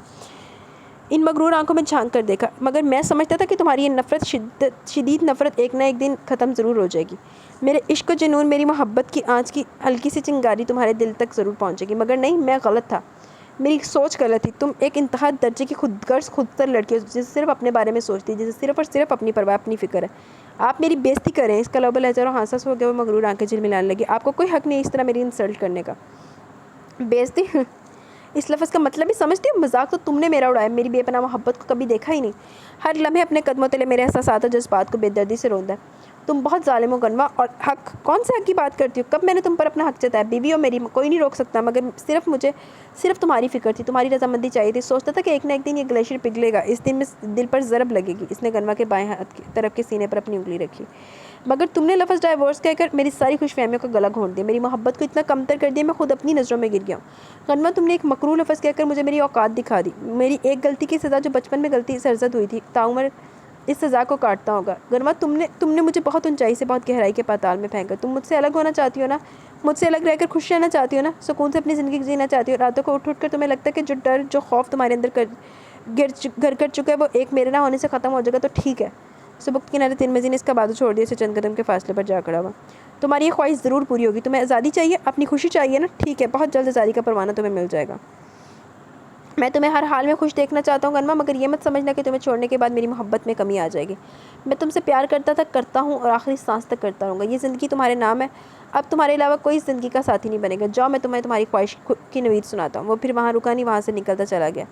इन मगरूर आंखों में झांक कर देखा। मगर मैं समझता था कि तुम्हारी ये नफ़रत, शदीद नफ़रत एक ना एक दिन ख़त्म ज़रूर हो जाएगी। मेरे इश्क जुनून, मेरी मोहब्बत की आँच की हल्की सी चिंगारी तुम्हारे दिल तक ज़रूर पहुँचेगी। मगर नहीं, मैं गलत था, मेरी सोच गलत थी। तुम एक इंतहा दर्जे की खुदगर्ज खुदतर लड़की हो जिसे सिर्फ अपने बारे में सोचती है, जिसे सिर्फ और सिर्फ अपनी परवाह, अपनी फ़िक्र है। आप मेरी बेइज्जती करें। इसका लबल लहजा हांसा हो गया। वो मगरूर आंखें झिलमिलाने लगी। आपको कोई हक़ नहीं इस तरह मेरी इंसल्ट करने का। बेइज्जती? इस लफ्ज़ का मतलब ही समझती हो? मजाक तो तुमने मेरा उड़ाया। मेरी बेपनाह मोहब्बत को कभी देखा ही नहीं। हर लम्हे अपने कदमों तले मेरे एहसासात और जज्बात को बेदर्दी से रोंदा है। तुम बहुत ज़ालिम हो गनवा। और हक, कौन से हक की बात करती हो? कब मैंने तुम पर अपना हक जताया? बीवी हो मेरी, कोई नहीं रोक सकता। मगर सिर्फ तुम्हारी फ़िक्र थी, तुम्हारी रजामंदी चाहिए थी। सोचता था कि एक ना एक दिन ये ग्लेशियर पिघलेगा, इस दिन में दिल पर ज़रब लगेगी। इसने गनवा के बाएं हाथ की तरफ के सीने पर अपनी उंगली रखी। मगर तुमने लफ्ज़ डाइवोर्स कहकर मेरी सारी खुशफहमियों का गला घोंट दिया, मेरी मोहब्बत को इतना कमतर कर दिया, मैं खुद अपनी नज़रों में गिर गया हूँ। गनवा, तुमने एक मकरूह लफ्ज़ कहकर मुझे मेरी औकात दिखा दी। मेरी एक गलती की सज़ा जो बचपन में गलती सरजद हुई थी, ताउम्र इस सज़ा को काटता होगा। गनवा, तुमने मुझे बहुत ऊंचाई से, बहुत गहराई के पाताल में फेंका। तुम मुझसे अलग होना चाहती हो ना? मुझसे अलग रहकर खुश रहना चाहती हो ना? सुकून से अपनी ज़िंदगी जीना चाहती हो? रातों को उठ कर तुम्हें लगता है कि जो डर, जो खौफ तुम्हारे अंदर घर कर चुका है वो एक मेरे ना होने से ख़त्म हो जाएगा, तो ठीक है। सुबुक्तीन हैदर तिरमिज़ी ने इसका बाजू छोड़ दिया। इसे चंद कदम के फासले पर जा खड़ा हुआ। तुम्हारी ये ख्वाहिश ज़रूर पूरी होगी। तुम्हें आज़ादी चाहिए, अपनी खुशी चाहिए ना? ठीक है, बहुत जल्द आज़ादी का परवाना तुम्हें मिल जाएगा। मैं तुम्हें हर हाल में खुश देखना चाहता हूँ गनमा, मगर ये मत समझना कि तुम्हें छोड़ने के बाद मेरी मोहब्बत में कमी आ जाएगी। मैं तुमसे प्यार करता था, करता हूँ और आखिरी सांस तक करता रहूँगा। ये ज़िंदगी तुम्हारे नाम है, अब तुम्हारे अलावा कोई ज़िंदगी का साथी नहीं बनेगा। जाओ, मैं तुम्हें तुम्हारी ख्वाहिश की नवीद सुनाता हूँ। वो फिर वहाँ रुका नहीं, वहाँ से निकलता चला गया।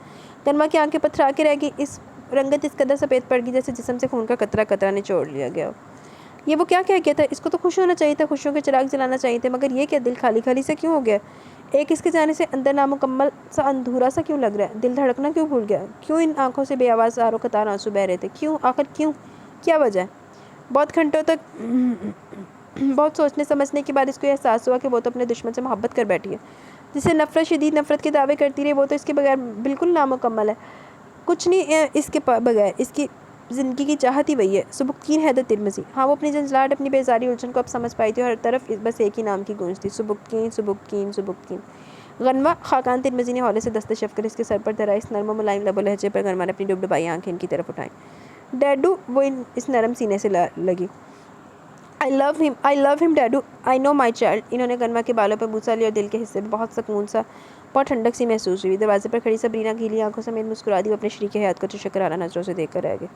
गनमा की आंखें पथरा के रह गई। इस रंगत इस कदर सफ़ेद पड़ गई जैसे जिस्म से खून का कतरा कतरा निचोड़ लिया गया हो। ये वो क्या कह गया था? इसको तो खुश होना चाहिए था, खुशियों के चिराग जलाना चाहिए थे, मगर ये क्या, दिल खाली खाली से क्यों हो गया? एक इसके जाने से अंदर नामुकम्मल सा अधूरा सा क्यों लग रहा है? दिल धड़कना क्यों भूल गया? क्यों इन आंखों से बेआवाज़ आरो कतार आंसू बह रहे थे? क्यों, आखिर क्यों? क्या वजह है? बहुत घंटों तक बहुत सोचने समझने के बाद इसको एहसास हुआ कि वो तो अपने दुश्मन से मोहब्बत कर बैठी है। जिसे नफरत, शदीद नफरत के दावे करती रही, वो तो इसके बगैर बिल्कुल नामुकम्मल है। कुछ नहीं इसके बगैर। इसकी ज़िंदगी की चाहत ही वही है, सुबुक्कीन हैदर तिरमिज़ी। हाँ, वो अपनी झंझलाहट, अपनी बेजारी उलझन को अब समझ पाई थी और हर तरफ बस एक ही नाम की गूंज थी, सुबुक्कीन, सुबुक्कीन, सुबुक्कीन। गनमा खाकान तिरमिज़ी ने हौले से दस्ते शफ़क़त इसके सर पर धरा। इस नरम और मुलायम लबो लहजे पर गनमा ने अपनी डुबडुबाई आंखें इनकी तरफ उठाई। डैडू, वो इस नरम सीने से लगी। I love him Daddu, I know my child. इन्होंने गनमा के बालों पर बूसा लिया और दिल के हिस्से में बहुत सुकून सा, बहुत ठंडक सी महसूस हुई। दरवाजे पर खड़ी सबरीना गीली आंखों समेत मुस्कुरा दी। वो अपने शरीक हयात को चशकराना नज़रों से देख कर रह गए।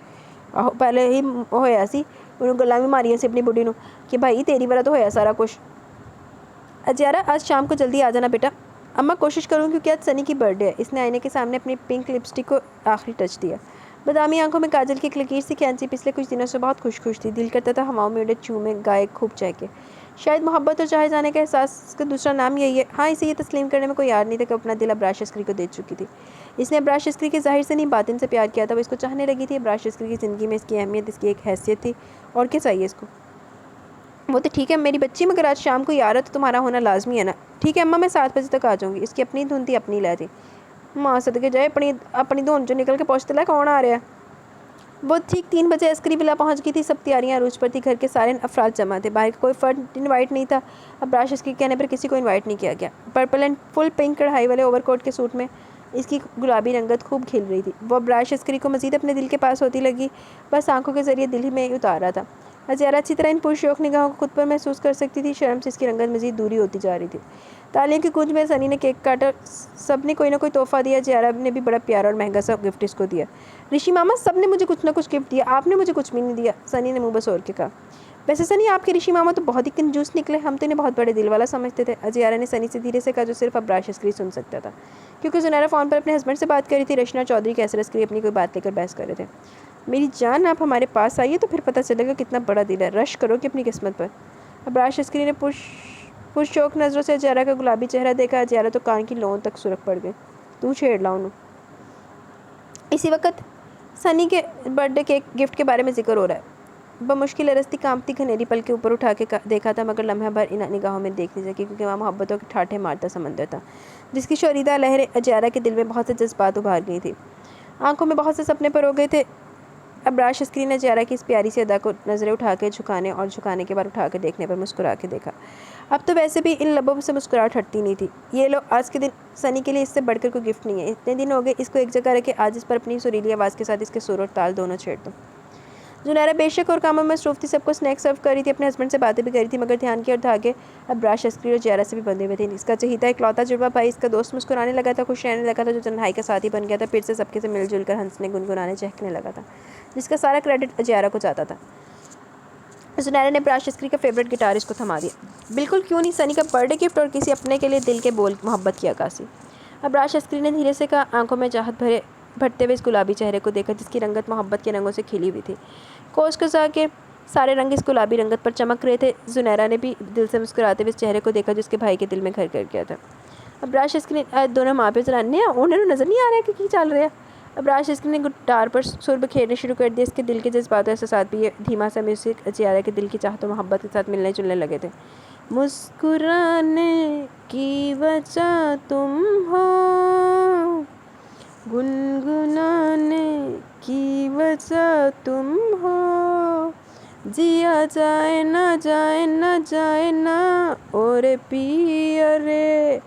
आहो, पहले ही होया सी उन्होंने गुलामी मारी सी अपनी बुढ़ी नूं कि भाई तेरी वाला तो होया सारा कुछ। अजियारा, आज शाम को जल्दी आ जाना बेटा। अम्मा, कोशिश करूँ क्योंकि आज सनी की बर्थडे है। इसने आईने के सामने अपनी पिंक लिपस्टिक को आखिरी टच दिया। बदामी आंखों में काजल की एक लकीर सी खींची। पिछले कुछ दिनों से बहुत खुश थी। दिल करता था हवाओं में उड़े, चूमे गाए, खूब चहके। शायद मोहब्बत और चाहे जाने का एहसास का दूसरा नाम यही है। हाँ, इसे ये तस्लीम करने में कोई याद नहीं था कि अपना दिल अबरार शस्करी को दे चुकी थी। इसने अबरार शस्करी के ज़ाहिर से नहीं, बातिन से प्यार किया था। वो इसको चाहने लगी थी। अबरार शस्करी की ज़िंदगी में इसकी अहमियत, इसकी एक हैसियत थी, और क्या चाहिए इसको? वो तो ठीक है मेरी बच्ची, मगर आज शाम को यार है तो तुम्हारा होना लाजमी है ना? ठीक है अम्मा, मैं 7 बजे तक आ जाऊँगी। इसकी अपनी धुन थी, अपनी लय थी। माँ सदके जाए, अपनी अपनी धुन जो निकल के पहुँचते ला कौन आ रहा है? वो ठीक 3 बजे अस्करी विला पहुंच गई थी। सब तैयारियां अरूज पर थी। घर के सारे अफराद जमा थे। बाहर का कोई फर्द इन्वाइट नहीं था। अब राशिश के कहने पर किसी को इन्वाइट नहीं किया गया। पर्पल एंड फुल पिंक कढ़ाई वाले ओवरकोट के सूट में इसकी गुलाबी रंगत खूब खिल रही थी। वो अब राशिस्करी को मजीद अपने दिल के पास होती लगी, बस आंखों के जरिए दिल ही में उतार रहा था। अजियारा अच्छी तरह इन पुरशौक निगाहों को खुद पर महसूस कर सकती थी। शर्म से इसकी रंगत मजीद दूरी होती जा रही थी। तालियों की गूंज में सनी ने केक काटा। सब ने कोई ना कोई तोहफा दिया। अजियारा ने भी बड़ा प्यारा और महंगा सा गिफ्ट इसको दिया। ऋषि मामा, सब ने मुझे कुछ ना कुछ गिफ्ट दिया, आपने मुझे कुछ भी नहीं दिया। सनी ने मुंह बसोर के कहा। वैसे सनी, आपके ऋषि मामा तो बहुत ही कंजूस निकले, हम तो इन्हें बहुत बड़े दिल वाला समझते थे। अजियारा ने सनी से धीरे से कहा, जो सिर्फ अब राशिस्करी सुन सकता था, क्योंकि जुनैरा फ़ोन पर अपने हस्बैंड से बात कर रही थी। रशना चौधरी कैसर अस्करी अपनी कोई बात लेकर बहस कर रहे थे। मेरी जान, आप हमारे पास आइए तो फिर पता चलेगा कितना बड़ा दिल है। रश करो कि अपनी किस्मत पर। अब राशिस्करी ने पुरशौक नज़रों से अजियारा का गुलाबी चेहरा देखा। अजियारा तो कान की लौं तक सुरख पड़ गई। तू छेड़ ला उन्हें। इसी वक्त सनी के बर्थडे केक गिफ्ट के बारे में जिक्र हो रहा है। बमुश्किल रस्ती कांपती घनेरी पल के ऊपर उठा के देखा था, मगर लम्हा भर इन निगाहों में देख नहीं सकी, क्योंकि वहाँ मोहब्बतों के ठाठे मारता समंदर था, जिसकी शोरीदा लहरें अजियारा के दिल में बहुत से जज्बात उभार गई थी। आंखों में बहुत से सपने पर हो गए थे। अब राश स्क्रीन ने अजियारा की इस प्यारी सी अदा को नज़रें उठा के झुकाने और झुकाने के बाद उठा के देखने पर मुस्कुरा के देखा। अब तो वैसे भी इन लबों से मुस्कुराहट हटती नहीं थी। ये लो, आज के दिन सनी के लिए इससे बढ़कर कोई गिफ्ट नहीं है। इतने दिन हो गए इसको एक जगह रखे, आज इस पर अपनी सुरीली आवाज़ के साथ इसके सुर और ताल दोनों छेड़ दो। जुनैरा बेशक और कामों में मसरूफ थी। सबको स्नैक्स सर्व कर रही थी, अपने हस्बैंड से बातें भी कर रही थी, मगर ध्यान की और धागे अब राश अस्करी और जियारा से भी बंधे हुए थे। इसका चहीता इकलौता जुड़वा भाई, इसका दोस्त, मुस्कुराने लगा था, खुश रहने लगा था, जो तन्हाई का साथी बन गया था। फिर से सबके से मिलजुल कर हंसने, गुनगुनाने, चहकने लगा था, जिसका सारा क्रेडिट अजियारा को जाता था। जुनैरा ने राश अस्करी का फेवरेट गिटार इसको थमा दिया। बिल्कुल क्यों नहीं, सनी का बर्थडे गिफ्ट और किसी अपने के लिए दिल के बोल, मोहब्बत की अक्कासी। अब राश अस्करी ने धीरे से कहा, आंखों में चाहत भरते हुए इस गुलाबी चेहरे को देखा, जिसकी रंगत मोहब्बत के रंगों से खिली हुई थी। कोस कसा के सारे रंग इस गुलाबी रंगत पर चमक रहे थे। जुनैरा ने भी दिल से मुस्कुराते हुए इस चेहरे को देखा, जिसके भाई के दिल में घर कर गया था। अब राश अस्करी दोनों माँ पे जराने उन्हें नज़र नहीं आ रहा है कि चल रहा है। अब राश अस्करी ने गिटार पर सुर बिखेरने शुरू कर दिए। इसके दिल के जज्बात और एहसास भी धीमा सा म्यूजिक अजियारा के दिल की चाहत और मोहब्बत के साथ मिलने जुलने लगे थे। मुस्कुराने की वजह तुम हो, गुनगुनाने की वजह तुम हो, जिया जाए ना जाए ना जाए ना और पिया रे,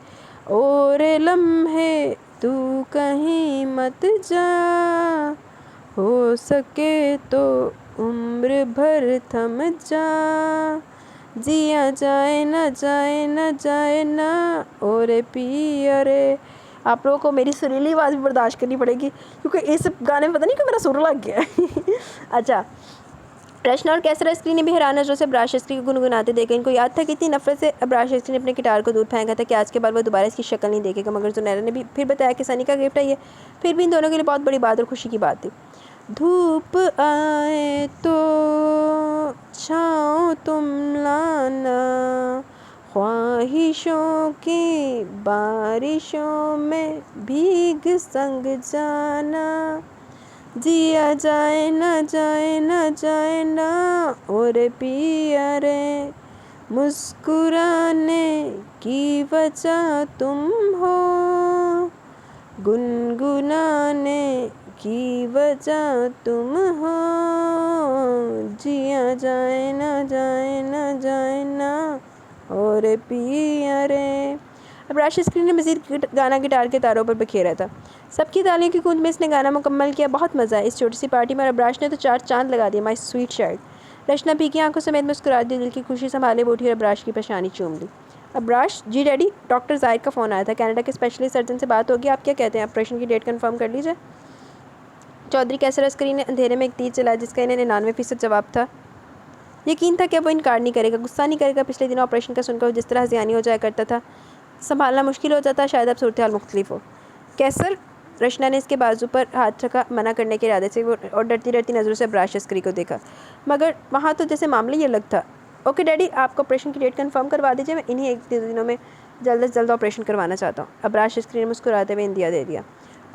और लम्हे तू कहीं मत जा, हो सके तो उम्र भर थम जा, जिया जाए ना जाए ना जाए ना और पिया रे, आप लोगों को मेरी सुरीली आवाज़ भी बर्दाश्त करनी पड़ेगी, क्योंकि इस गाने में पता नहीं क्यों मेरा सुर लग गया है। अच्छा, रचना और कैसर अस्करी ने भी हैरान नजरों से अबरार अस्करी को गुनगुनाते देखा। इनको याद था कि इतनी नफरत से अबरार अस्करी ने अपने गिटार को दूर फेंका था कि आज के बाद वो दोबारा इसकी शक्ल नहीं देखेगा। मगर जुनैरा ने भी फिर बताया कि सनी का गिफ्ट है ये। फिर भी इन दोनों के लिए बहुत बड़ी बात और खुशी की बात थी। धूप आए तो छाँव तुम लाना, ख्वाहिशों की बारिशों में भीग संग जाना, जिया जाए ना जाए ना जाए ना और पिया रे, मुस्कुराने की वजह तुम हो, गुनगुनाने की वजह तुम हो, जिया जाए ना जाए ना जाए ना और पिया रे। अबरार अस्करी ने मज़ीद गाना गिटार के तारों पर बिखेरा था। सबकी तालियों की गूंज में इसने गाना मुकम्मल किया। बहुत मज़ा है इस छोटी सी पार्टी में। अबरार ने तो 4 चांद लगा दिए। My sweet child. Rachna P की आंखों समेत मुस्कुरा दी, दिल की खुशी संभाले बैठी और अबरार की पेशानी चूम ली। अबरार, जी डैडी, डॉक्टर जाहिर का फ़ोन आया था। कनाडा के स्पेशलिस्ट सर्जन से बात होगी। आप क्या कहते हैं? ऑपरेशन की डेट कन्फर्म कर लीजिए। चौधरी कैसर अस्करी ने अंधेरे में एक तीर चलाया जिसका इन्हें 99% जवाब था। यकीन था कि वो इनकार नहीं करेगा, गुस्सा नहीं करेगा। पिछले दिनों ऑपरेशन का सुनकर जिस तरह हज़ियानी हो जाया करता था, संभालना मुश्किल हो जाता। शायद अब सूरत हाल मुख्तलिफ हो। कैसर, रचना ने इसके बाजू पर हाथ रखा मना करने के इरादे से, और डरती डरती नज़रों से अबरार अस्करी को देखा। मगर वहाँ तो जैसे मामला ही अलग था। ओके डैडी, आपको ऑपरेशन की डेट कंफर्म करवा दीजिए। मैं इन्हीं 1-2 दिनों में जल्द से जल्द ऑपरेशन करवाना चाहता हूँ। अबरार अस्करी ने मुस्कुराते हुए इंदिया दे दिया।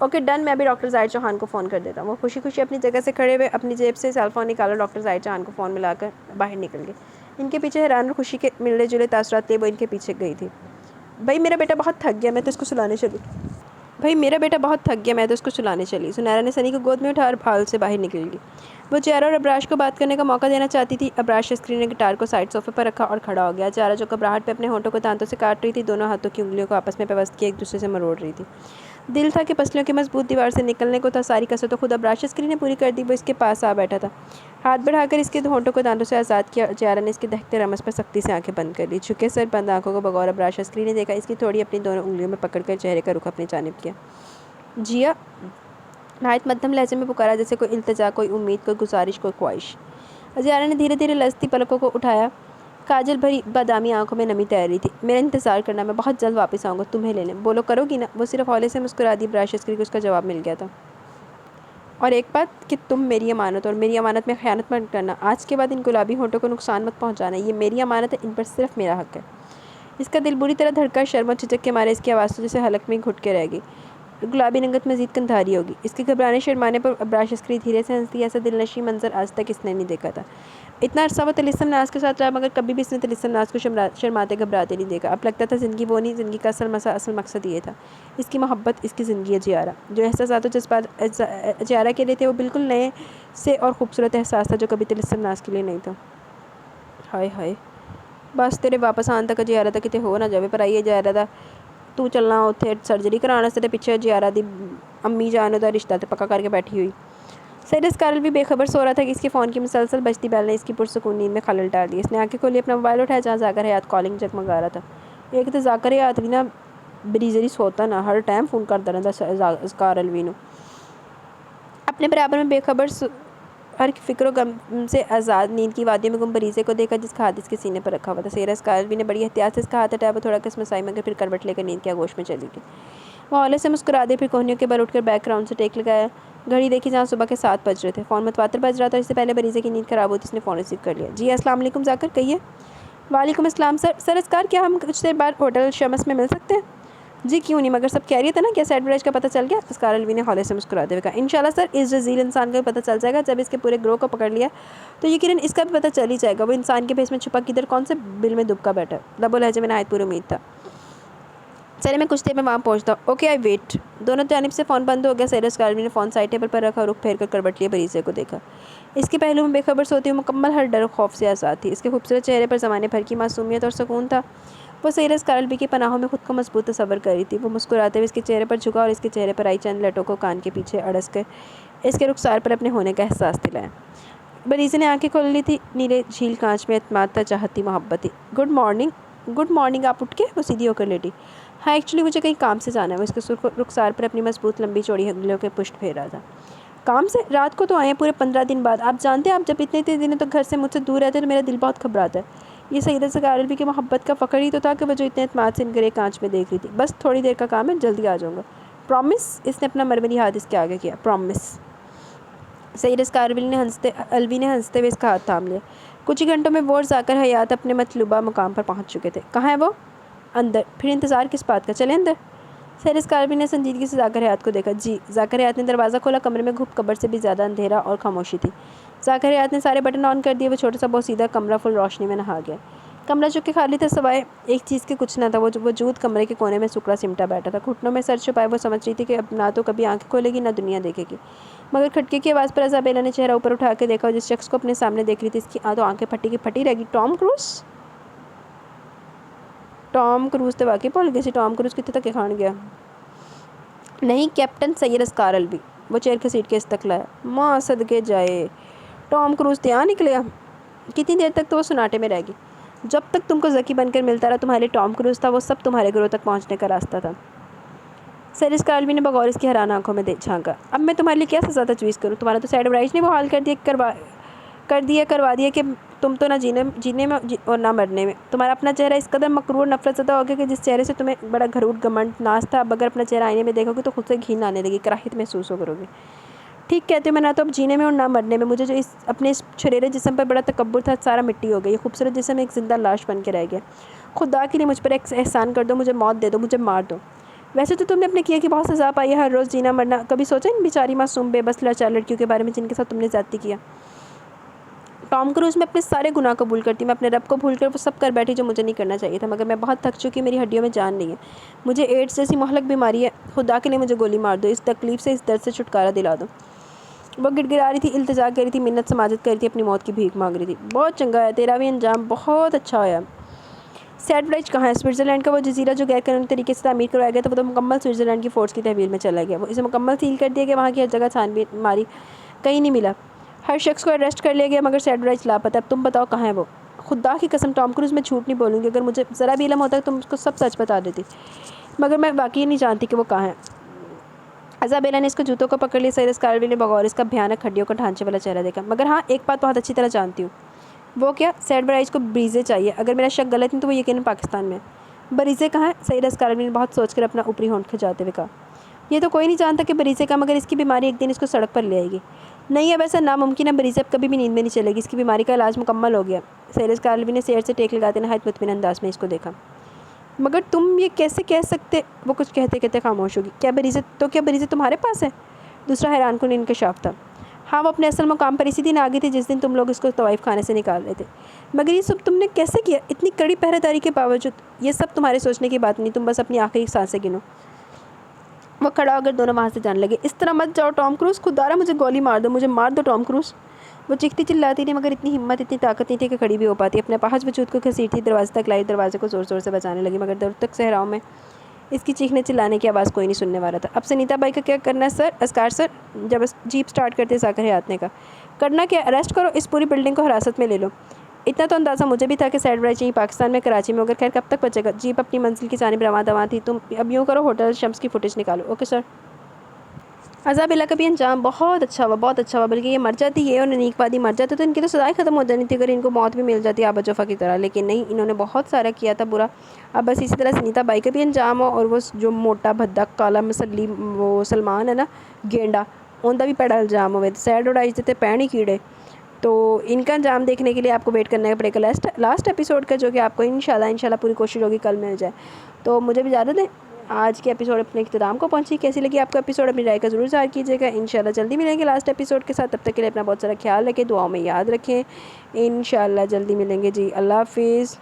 ओके डन, मैं अभी डॉक्टर जाहिर चौहान को फ़ोन कर देता हूँ। वो खुशी खुशी अपनी जगह से खड़े हुए अपनी जेब से सेलफोन निकाला, डॉक्टर जाहिर चौहान को फ़ोन मिलाकर बाहर निकल गए। इनके पीछे हैरान और खुशी के मिलने जुले तासुरात थे, वो इनके पीछे गई थी। भाई मेरा बेटा बहुत थक गया, मैं तो इसको सुलाने चली। सुनैरा ने सनी को गोद में उठा और हॉल से बाहर निकल गई। वो ज़ियारा और अबरार को बात करने का मौका देना चाहती थी। अबरार अस्करी ने गिटार को साइड सोफे पर रखा और खड़ा हो गया। ज़ियारा जो घबराहट पे अपने होंठों को दांतों से काट रही थी, दोनों हाथों की उंगलियों को आपस में पेवस्त किए एक दूसरे से मरोड़ रही थी। दिल था कि पसलियों की मजबूत दीवार से निकलने को था। सारी कसर तो खुद अबरार अस्करी ने पूरी कर दी। वो इसके पास आ बैठा था, हाथ बढ़ाकर इसके होंठों को दांतों से आज़ाद किया। ज़ियारा ने इसके दहकते रमस पर सख्ती से आंखें बंद कर ली। झुके सर बंद आंखों को बगौर अबरार अस्करी ने देखा। इसकी थोड़ी अपनी दोनों उंगलियों में पकड़कर चेहरे का रुख अपनी जानिब किया। जिया, नहायत मध्यम लहजे में पुकारा, जैसे कोई इल्तिजा, कोई उम्मीद, कोई गुजारिश, कोई ख्वाहिश। ज़ियारा ने धीरे धीरे लचती पलकों को उठाया। काजल भरी बादामी आंखों में नमी तैर रही थी। मेरा इंतज़ार करना, मैं बहुत जल्द वापस आऊँगा तुम्हें लेने। बोलो, करोगी ना? वो सिर्फ हौले से मुस्कुरा दी। अबरार अस्करी को उसका जवाब मिल गया था। और एक बात कि तुम मेरी अमानत, और मेरी अमानत में ख़यानत मत करना। आज के बाद इन गुलाबी होंठों को नुकसान मत पहुँचाना। ये मेरी अमानत है, इन पर सिर्फ मेरा हक़ है। इसका दिल बुरी तरह धड़का। शर्म और झिझक के मारे इसकी आवाज़ तो जैसे हलक में घुट के रह गई। गुलाबी रंगत मज़ीद कंधारी होगी। इसके घबराने शर्माने पर अबरार अस्करी धीरे से हंसती। ऐसा दिलनशी मंजर आज तक इसने नहीं देखा था। इतना अरसा वो तिलिस्म नाज के साथ रहा, मगर कभी भी इसने तिलिस्म नाज को शर्माते घबराते नहीं देखा। अब लगता था ज़िंदगी वो नहीं, ज़िंदगी का असल मकसद ये था। इसकी मोहब्बत, इसकी ज़िंदगी है। ज़ियारा, जो एहसास और जज्बात ज़ियारा के लिए थे, वो बिल्कुल नए से और ख़ूबसूरत एहसास था, जो कभी तिलिस्म नाज के लिए नहीं था। हाय हाय, बस तेरे वापस आने तक ज़ियारा तक कितने हो ना जाए। पर आइए ज़ियारा दा तू चलना उत्थे सर्जरी कराने से पिछे ज़ियारा दी अम्मी जान उहदा रिश्ता तो पक्का करके बैठी हुई। साइरस कारल भी बेखबर सो रहा था कि इसके फ़ोन की मुसलसल बजती बैल ने इसकी पुरसुकून नींद में खलल डाल दी। इसने आंखें खोली, अपना मोबाइल उठाया जहाँ जाकर हयात कॉलिंग जगमगा रहा था। एक तो जाकर हयात भी ना बरीजरी सोता ना, हर टाइम फ़ोन करता रहता कारल भी अपने बराबर में बेखबर हर फिक्र गम से आज़ाद नींद की वादियों में गुम बरीज़े को देखा, जिसका हाथ इसके सीने पर रखा हुआ था। साइरस कारल ने बड़ी एहतियात से इसका हाथ हटाया। वो थोड़ा कसमसाई मगर फिर करवट लेकर नींद के आगोश में चली गई। वो हौले से मुस्कुरा दे, फिर कोहनियों के बल उठकर बैकग्राउंड से टेक लगाया। घड़ी देखी जहाँ सुबह के 7 बज रहे थे। फ़ोन मतवातर बज रहा था। इससे पहले बरीज़े की नींद खराब होती, इसने फ़ोन रिसीव कर लिया। जी अस्सलाम वालेकुम जाकर, कहिए। वालेकुम अस्सलाम सर अस्कार, क्या हम कुछ देर बाद होटल शमस में मिल सकते हैं? जी क्यों नहीं, मगर सब कह रही था ना, क्या सैडब्रिज का पता चल गया? अस्कार अलवी ने हौले से मुस्कुराते हुए कहा। इंशाल्लाह सर, इस जजील इंसान का भी पता चल जाएगा। जब इसके पूरे ग्रोह को पकड़ लिया तो यकीनन इसका भी पता चल ही जाएगा वो इंसान के भेस में छुपा किधर कौन से बिल में दुबका बैठा। लबो लहजे में नहायत पूरी उम्मीद था। चले मैं कुछ देर में वहाँ पहुँचता हूँ। Okay I wait. दोनों जानिब से फ़ोन बंद हो गया। साइरस कारवी ने फ़ोन साइड टेबल पर रखा और रुख फेर कर करवट लिए बरीज़े को देखा। इसके पहलू में बेखबर सोती हुई मुकम्मल हर डर खौफ से आज़ाद थी। इसके खूबसूरत चेहरे पर ज़माने भर की मासूमियत और सुकून था। वो साइरस कारवी की पनाहों में खुद को मजबूत तस्वर कर रही थी। वो मुस्कुराते हुए इसके चेहरे पर झुका और इसके चेहरे पर आई चंद लटों को कान के पीछे अड़स कर इसके रुखसार पर अपने होने का एहसास दिलाया। बरीज़े ने आंखें खोल ली थी। नीले झील कांच में एतमाद था, चाहती, मोहब्बत थी। Good morning. आप उठ के? वो सीधी होकर लेटी। हाँ एक्चुअली मुझे कहीं काम से जाना है। वो इसके रुखसार पर अपनी मजबूत लंबी चौड़ी उंगलियों के पुष्ट फेर रहा था। काम से? रात को तो आए हैं पूरे 15 दिन बाद। आप जानते हैं आप जब इतने इतने दिनों तक घर से मुझसे दूर रहते हैं तो मेरा दिल बहुत घबराता है। ये सईदा ज़कार अलवी की मोहब्बत का फ़ख्र ही तो था कि वो जो इतने एतमाद से इनके कांच में देख रही थी। बस थोड़ी देर का काम है, जल्दी आ जाऊँगा। प्रॉमिस? इसने अपना मरमरी हाथ इसके आगे किया। प्रॉमिस। सईदा ज़कार अलवी ने हंसते हुए इसका हाथ थाम लिया। कुछ ही घंटों में वो और ज़ाकर हयात अपने मतलूबा मुकाम पर पहुँच चुके थे। कहाँ है वो? अंदर। फिर इंतज़ार किस बात का, चले अंदर। सईदा ज़कार अलवी ने संजीदगी से ज़ाकर हयात को देखा। जी। ज़ाकर हयात ने दरवाज़ा खोला। कमरे में घुप कबर से भी ज़्यादा अंधेरा और खामोशी थी। ज़ाकर हयात ने सारे बटन ऑन कर दिए। वो छोटा सा बहुत सीधा कमरा फुल रोशनी में नहा गया। कमरा चुके खाली था, सवाए एक चीज़ के कुछ ना था। वो वजूद कमरे के कोने में सुकड़ा सिमटा बैठा था। घुटनों में सर छुपाए वो समझ रही थी कि अब ना तो कभी आंखें खोलेगी ना दुनिया देखेगी। मगर खटके की आवाज़ पर इज़ाबेला ने चेहरा ऊपर उठा के देखा और जिस शख्स को अपने सामने देख रही थी इसकी तो आंखें फटी की फटी रहेगी। Tom cruise? टॉम क्रूज़ तो वाकई भूल गई सी। टॉम क्रूज़ कितने तक खान गया? नहीं, कैप्टन सईद ज़कार अलवी। वो चेयर घसीट के इस तक लाया। माँ सदके जाए, टॉम क्रूज़ तो यहाँ निकले। कितनी देर तक तो वो सुनाटे में रहेगी? जब तक तुमको ज़की बनकर मिलता रहा तुम्हारे लिए टॉम क्रूज़ था। वो सब तुम्हारे घरों तक पहुँचने का रास्ता था। सईद ज़कार अलवी ने बगौर इसकी हैरान आंखों में झांका। अब मैं तुम्हारे लिए क्या सज़ा तजवीज़ करूँ? तुम्हारा तो सैड ब्राइज ने वो हाल करवा दिया कि तुम तो ना जीने में और ना मरने में। तुम्हारा अपना चेहरा इस कदर मकरूर नफरत ज़दा हो गया कि जिस चेहरे से तुम्हें बड़ा घरूट घमंड नाज था, अब अगर अपना चेहरा आईने में देखोगे तो खुद से घिन आने लगी, कराहियत महसूस हो करोगे। ठीक कहते हो, मैं ना तो अब जीने में और ना मरने में। मुझे जो अपने इस छुरेरे जिस्म पर बड़ा तकब्बुर था सारा मिट्टी हो गया। ये खूबसूरत जिस्म एक ज़िंदा लाश बन के रह गया। खुदा के लिए मुझ पर एक एहसान कर दो, मुझे मौत दे दो, मुझे मार दो। वैसे तो तुमने अपने किए की बहुत सज़ा पाई है, हर रोज़ जीना मरना। कभी सोचा इन बेचारी मासूम बेबस लाचार लड़कियों के बारे में जिनके साथ तुमने ज़्यादती किया? टॉम क्रूज़, मैं अपने सारे गुनाह कबूल करती। मैं अपने रब को भूल कर वो सब कर बैठी जो मुझे नहीं करना चाहिए था। मगर मैं बहुत थक चुकी, मेरी हड्डियों में जान नहीं है। मुझे एड्स जैसी मोहलक बीमारी है। खुदा के लिए मुझे गोली मार दो, इस तकलीफ़ से, इस दर्द से छुटकारा दिला दो। वो गिड़गिड़ा रही थी, इल्तिजा कर रही थी, मिन्नत समाजत कर रही थी, अपनी मौत की भीख मांग रही थी। बहुत चंगा है, तेरा भी अंजाम बहुत अच्छा होया। सैड ब्राइज कहाँ है? स्विट्ज़रलैंड का वो जजीरा जो गैर कानूनी तरीके से तामीर करवाया गया था, वो तो मुकम्मल स्विट्ज़रलैंड की फ़ोर्स की तहवील में चला गया। वो इसे मुकम्मल सील कर दिया गया। वहाँ की हर जगह छानबीन मारी, कहीं नहीं मिला। हर शख्स को अरेस्ट कर लिया गया, मगर सैड ब्राइज लापता। अब तुम बताओ कहाँ है वो? खुदा की कसम टॉम क्रूज़, मैं झूठ नहीं बोलूँगी। अगर मुझे ज़रा भी इल्म होता तो तुम उसको सब सच बता देती, मगर मैं वाकई नहीं जानती कि वो कहाँ है। इज़ाबेला ने इसको जूतों को पकड़ लिया। सईद ज़कार अलवी ने बगौर इसका भयानक हड्डियों का ढांचे वाला चेहरा देखा। मगर हाँ, एक बात बहुत अच्छी तरह जानती हूँ। वो क्या? सैड ब्राइज को ब्रीज़े चाहिए। अगर मेरा शक गलत नहीं तो वो यकीनन पाकिस्तान में। बरीज़े कहाँ है? सईद ज़कार अलवी ने बहुत सोचकर अपना ऊपरी होंठ खिंचाते हुए कहा। ये तो कोई नहीं जानता कि बरीज़े का, मगर इसकी बीमारी एक दिन इसको सड़क पर ले आएगी। नहीं, अब ऐसा नामुमकिन है। बरीज़े अब कभी भी नींद में नहीं चलेगी। इसकी बीमारी का इलाज मुकम्मल हो गया। सईद ज़कार अलवी ने शेर से टेक लगाते नहायत मुतमिन अंदाज में इसको देखा। मगर तुम ये कैसे कह सकते? वो कुछ कहते कहते खामोश होगी। क्या बरीज़े तुम्हारे पास है? दूसरा हैरानकुन इंकशाफ था। हाँ, वो अपने असल मुकाम पर इसी दिन आ गई थी जिस दिन तुम लोग इसको तवाइफ खाने से निकाल रहे थे। मगर ये सब तुमने कैसे किया, इतनी कड़ी पहरेदारी के बावजूद? ये सब तुम्हारे सोचने की बात नहीं, तुम बस अपनी आखिरी सांसें गिनो। वो खड़ा होकर दोनों वहाँ से जाने लगे। इस तरह मत जाओ टॉम क्रूज़, खुदारा मुझे गोली मार दो, मुझे मार दो टॉम क्रूज़। वो चीखती चिल्लाती थी, मगर इतनी हिम्मत, इतनी ताकत नहीं थी कि खड़ी भी हो पाती। अपने पहाज वजूद को घसीटती दरवाजे तक लाई, दरवाजे को ज़ोर ज़ोर से बचाने लगी, मगर दूर तक सहराओं में इसकी चीखने चिल्लाने की आवाज़ कोई नहीं सुनने वाला था। अब सुनीता बाई का क्या करना है सर? असकार सर, जब जीप स्टार्ट करते ज़ाकर हयात ने कहा। करना क्या? अरेस्ट करो, इस पूरी बिल्डिंग को हिरासत में ले लो। इतना तो अंदाज़ा मुझे भी था कि सैड ब्राइज यहीं पाकिस्तान में कराची में, मगर खैर कब तक बचेगा? जीप अपनी मंजिल की जानिब रवां दवां थी। तुम अब यूँ करो, होटल शम्स की फुटेज निकालो। Okay sir. इज़ाबेला का भी अंजाम बहुत अच्छा हुआ, बहुत अच्छा हुआ। बल्कि ये मर जाती, ये और ननीकवादी मर जाते तो इनकी तो सज़ाएं ख़त्म हो जानी थी, अगर इनको मौत भी मिल जाती आबा जोफ़ा की तरह। लेकिन नहीं, इन्होंने बहुत सारा किया था बुरा। अब बस इसी तरह सुनीता बाई का भी अंजाम हो, और वो जो मोटा भद्दा काला मसली वो सलमान है ना, गेंडा, उनका भी बड़ा अंजाम हो। सैड उड़ाई देते पैण ही कीड़े। तो इनका अंजाम देखने के लिए आपको वेट करना पड़ेगा लास्ट एपिसोड का, जो कि आपको इंशाल्लाह पूरी कोशिश होगी कल मिल जाए। तो मुझे भी इजाज़त दें। आज की एपिसोड अपने इख्तिताम को पहुंची। कैसी लगी आपको एपिसोड? अपनी राय का ज़रूर ज़ाहिर कीजिएगा। इंशाल्लाह जल्दी मिलेंगे लास्ट एपिसोड के साथ। तब तक के लिए अपना बहुत सारा ख्याल रखें, दुआओं में याद रखें। इंशाल्लाह जल्दी मिलेंगे जी। अल्लाह हाफिज़।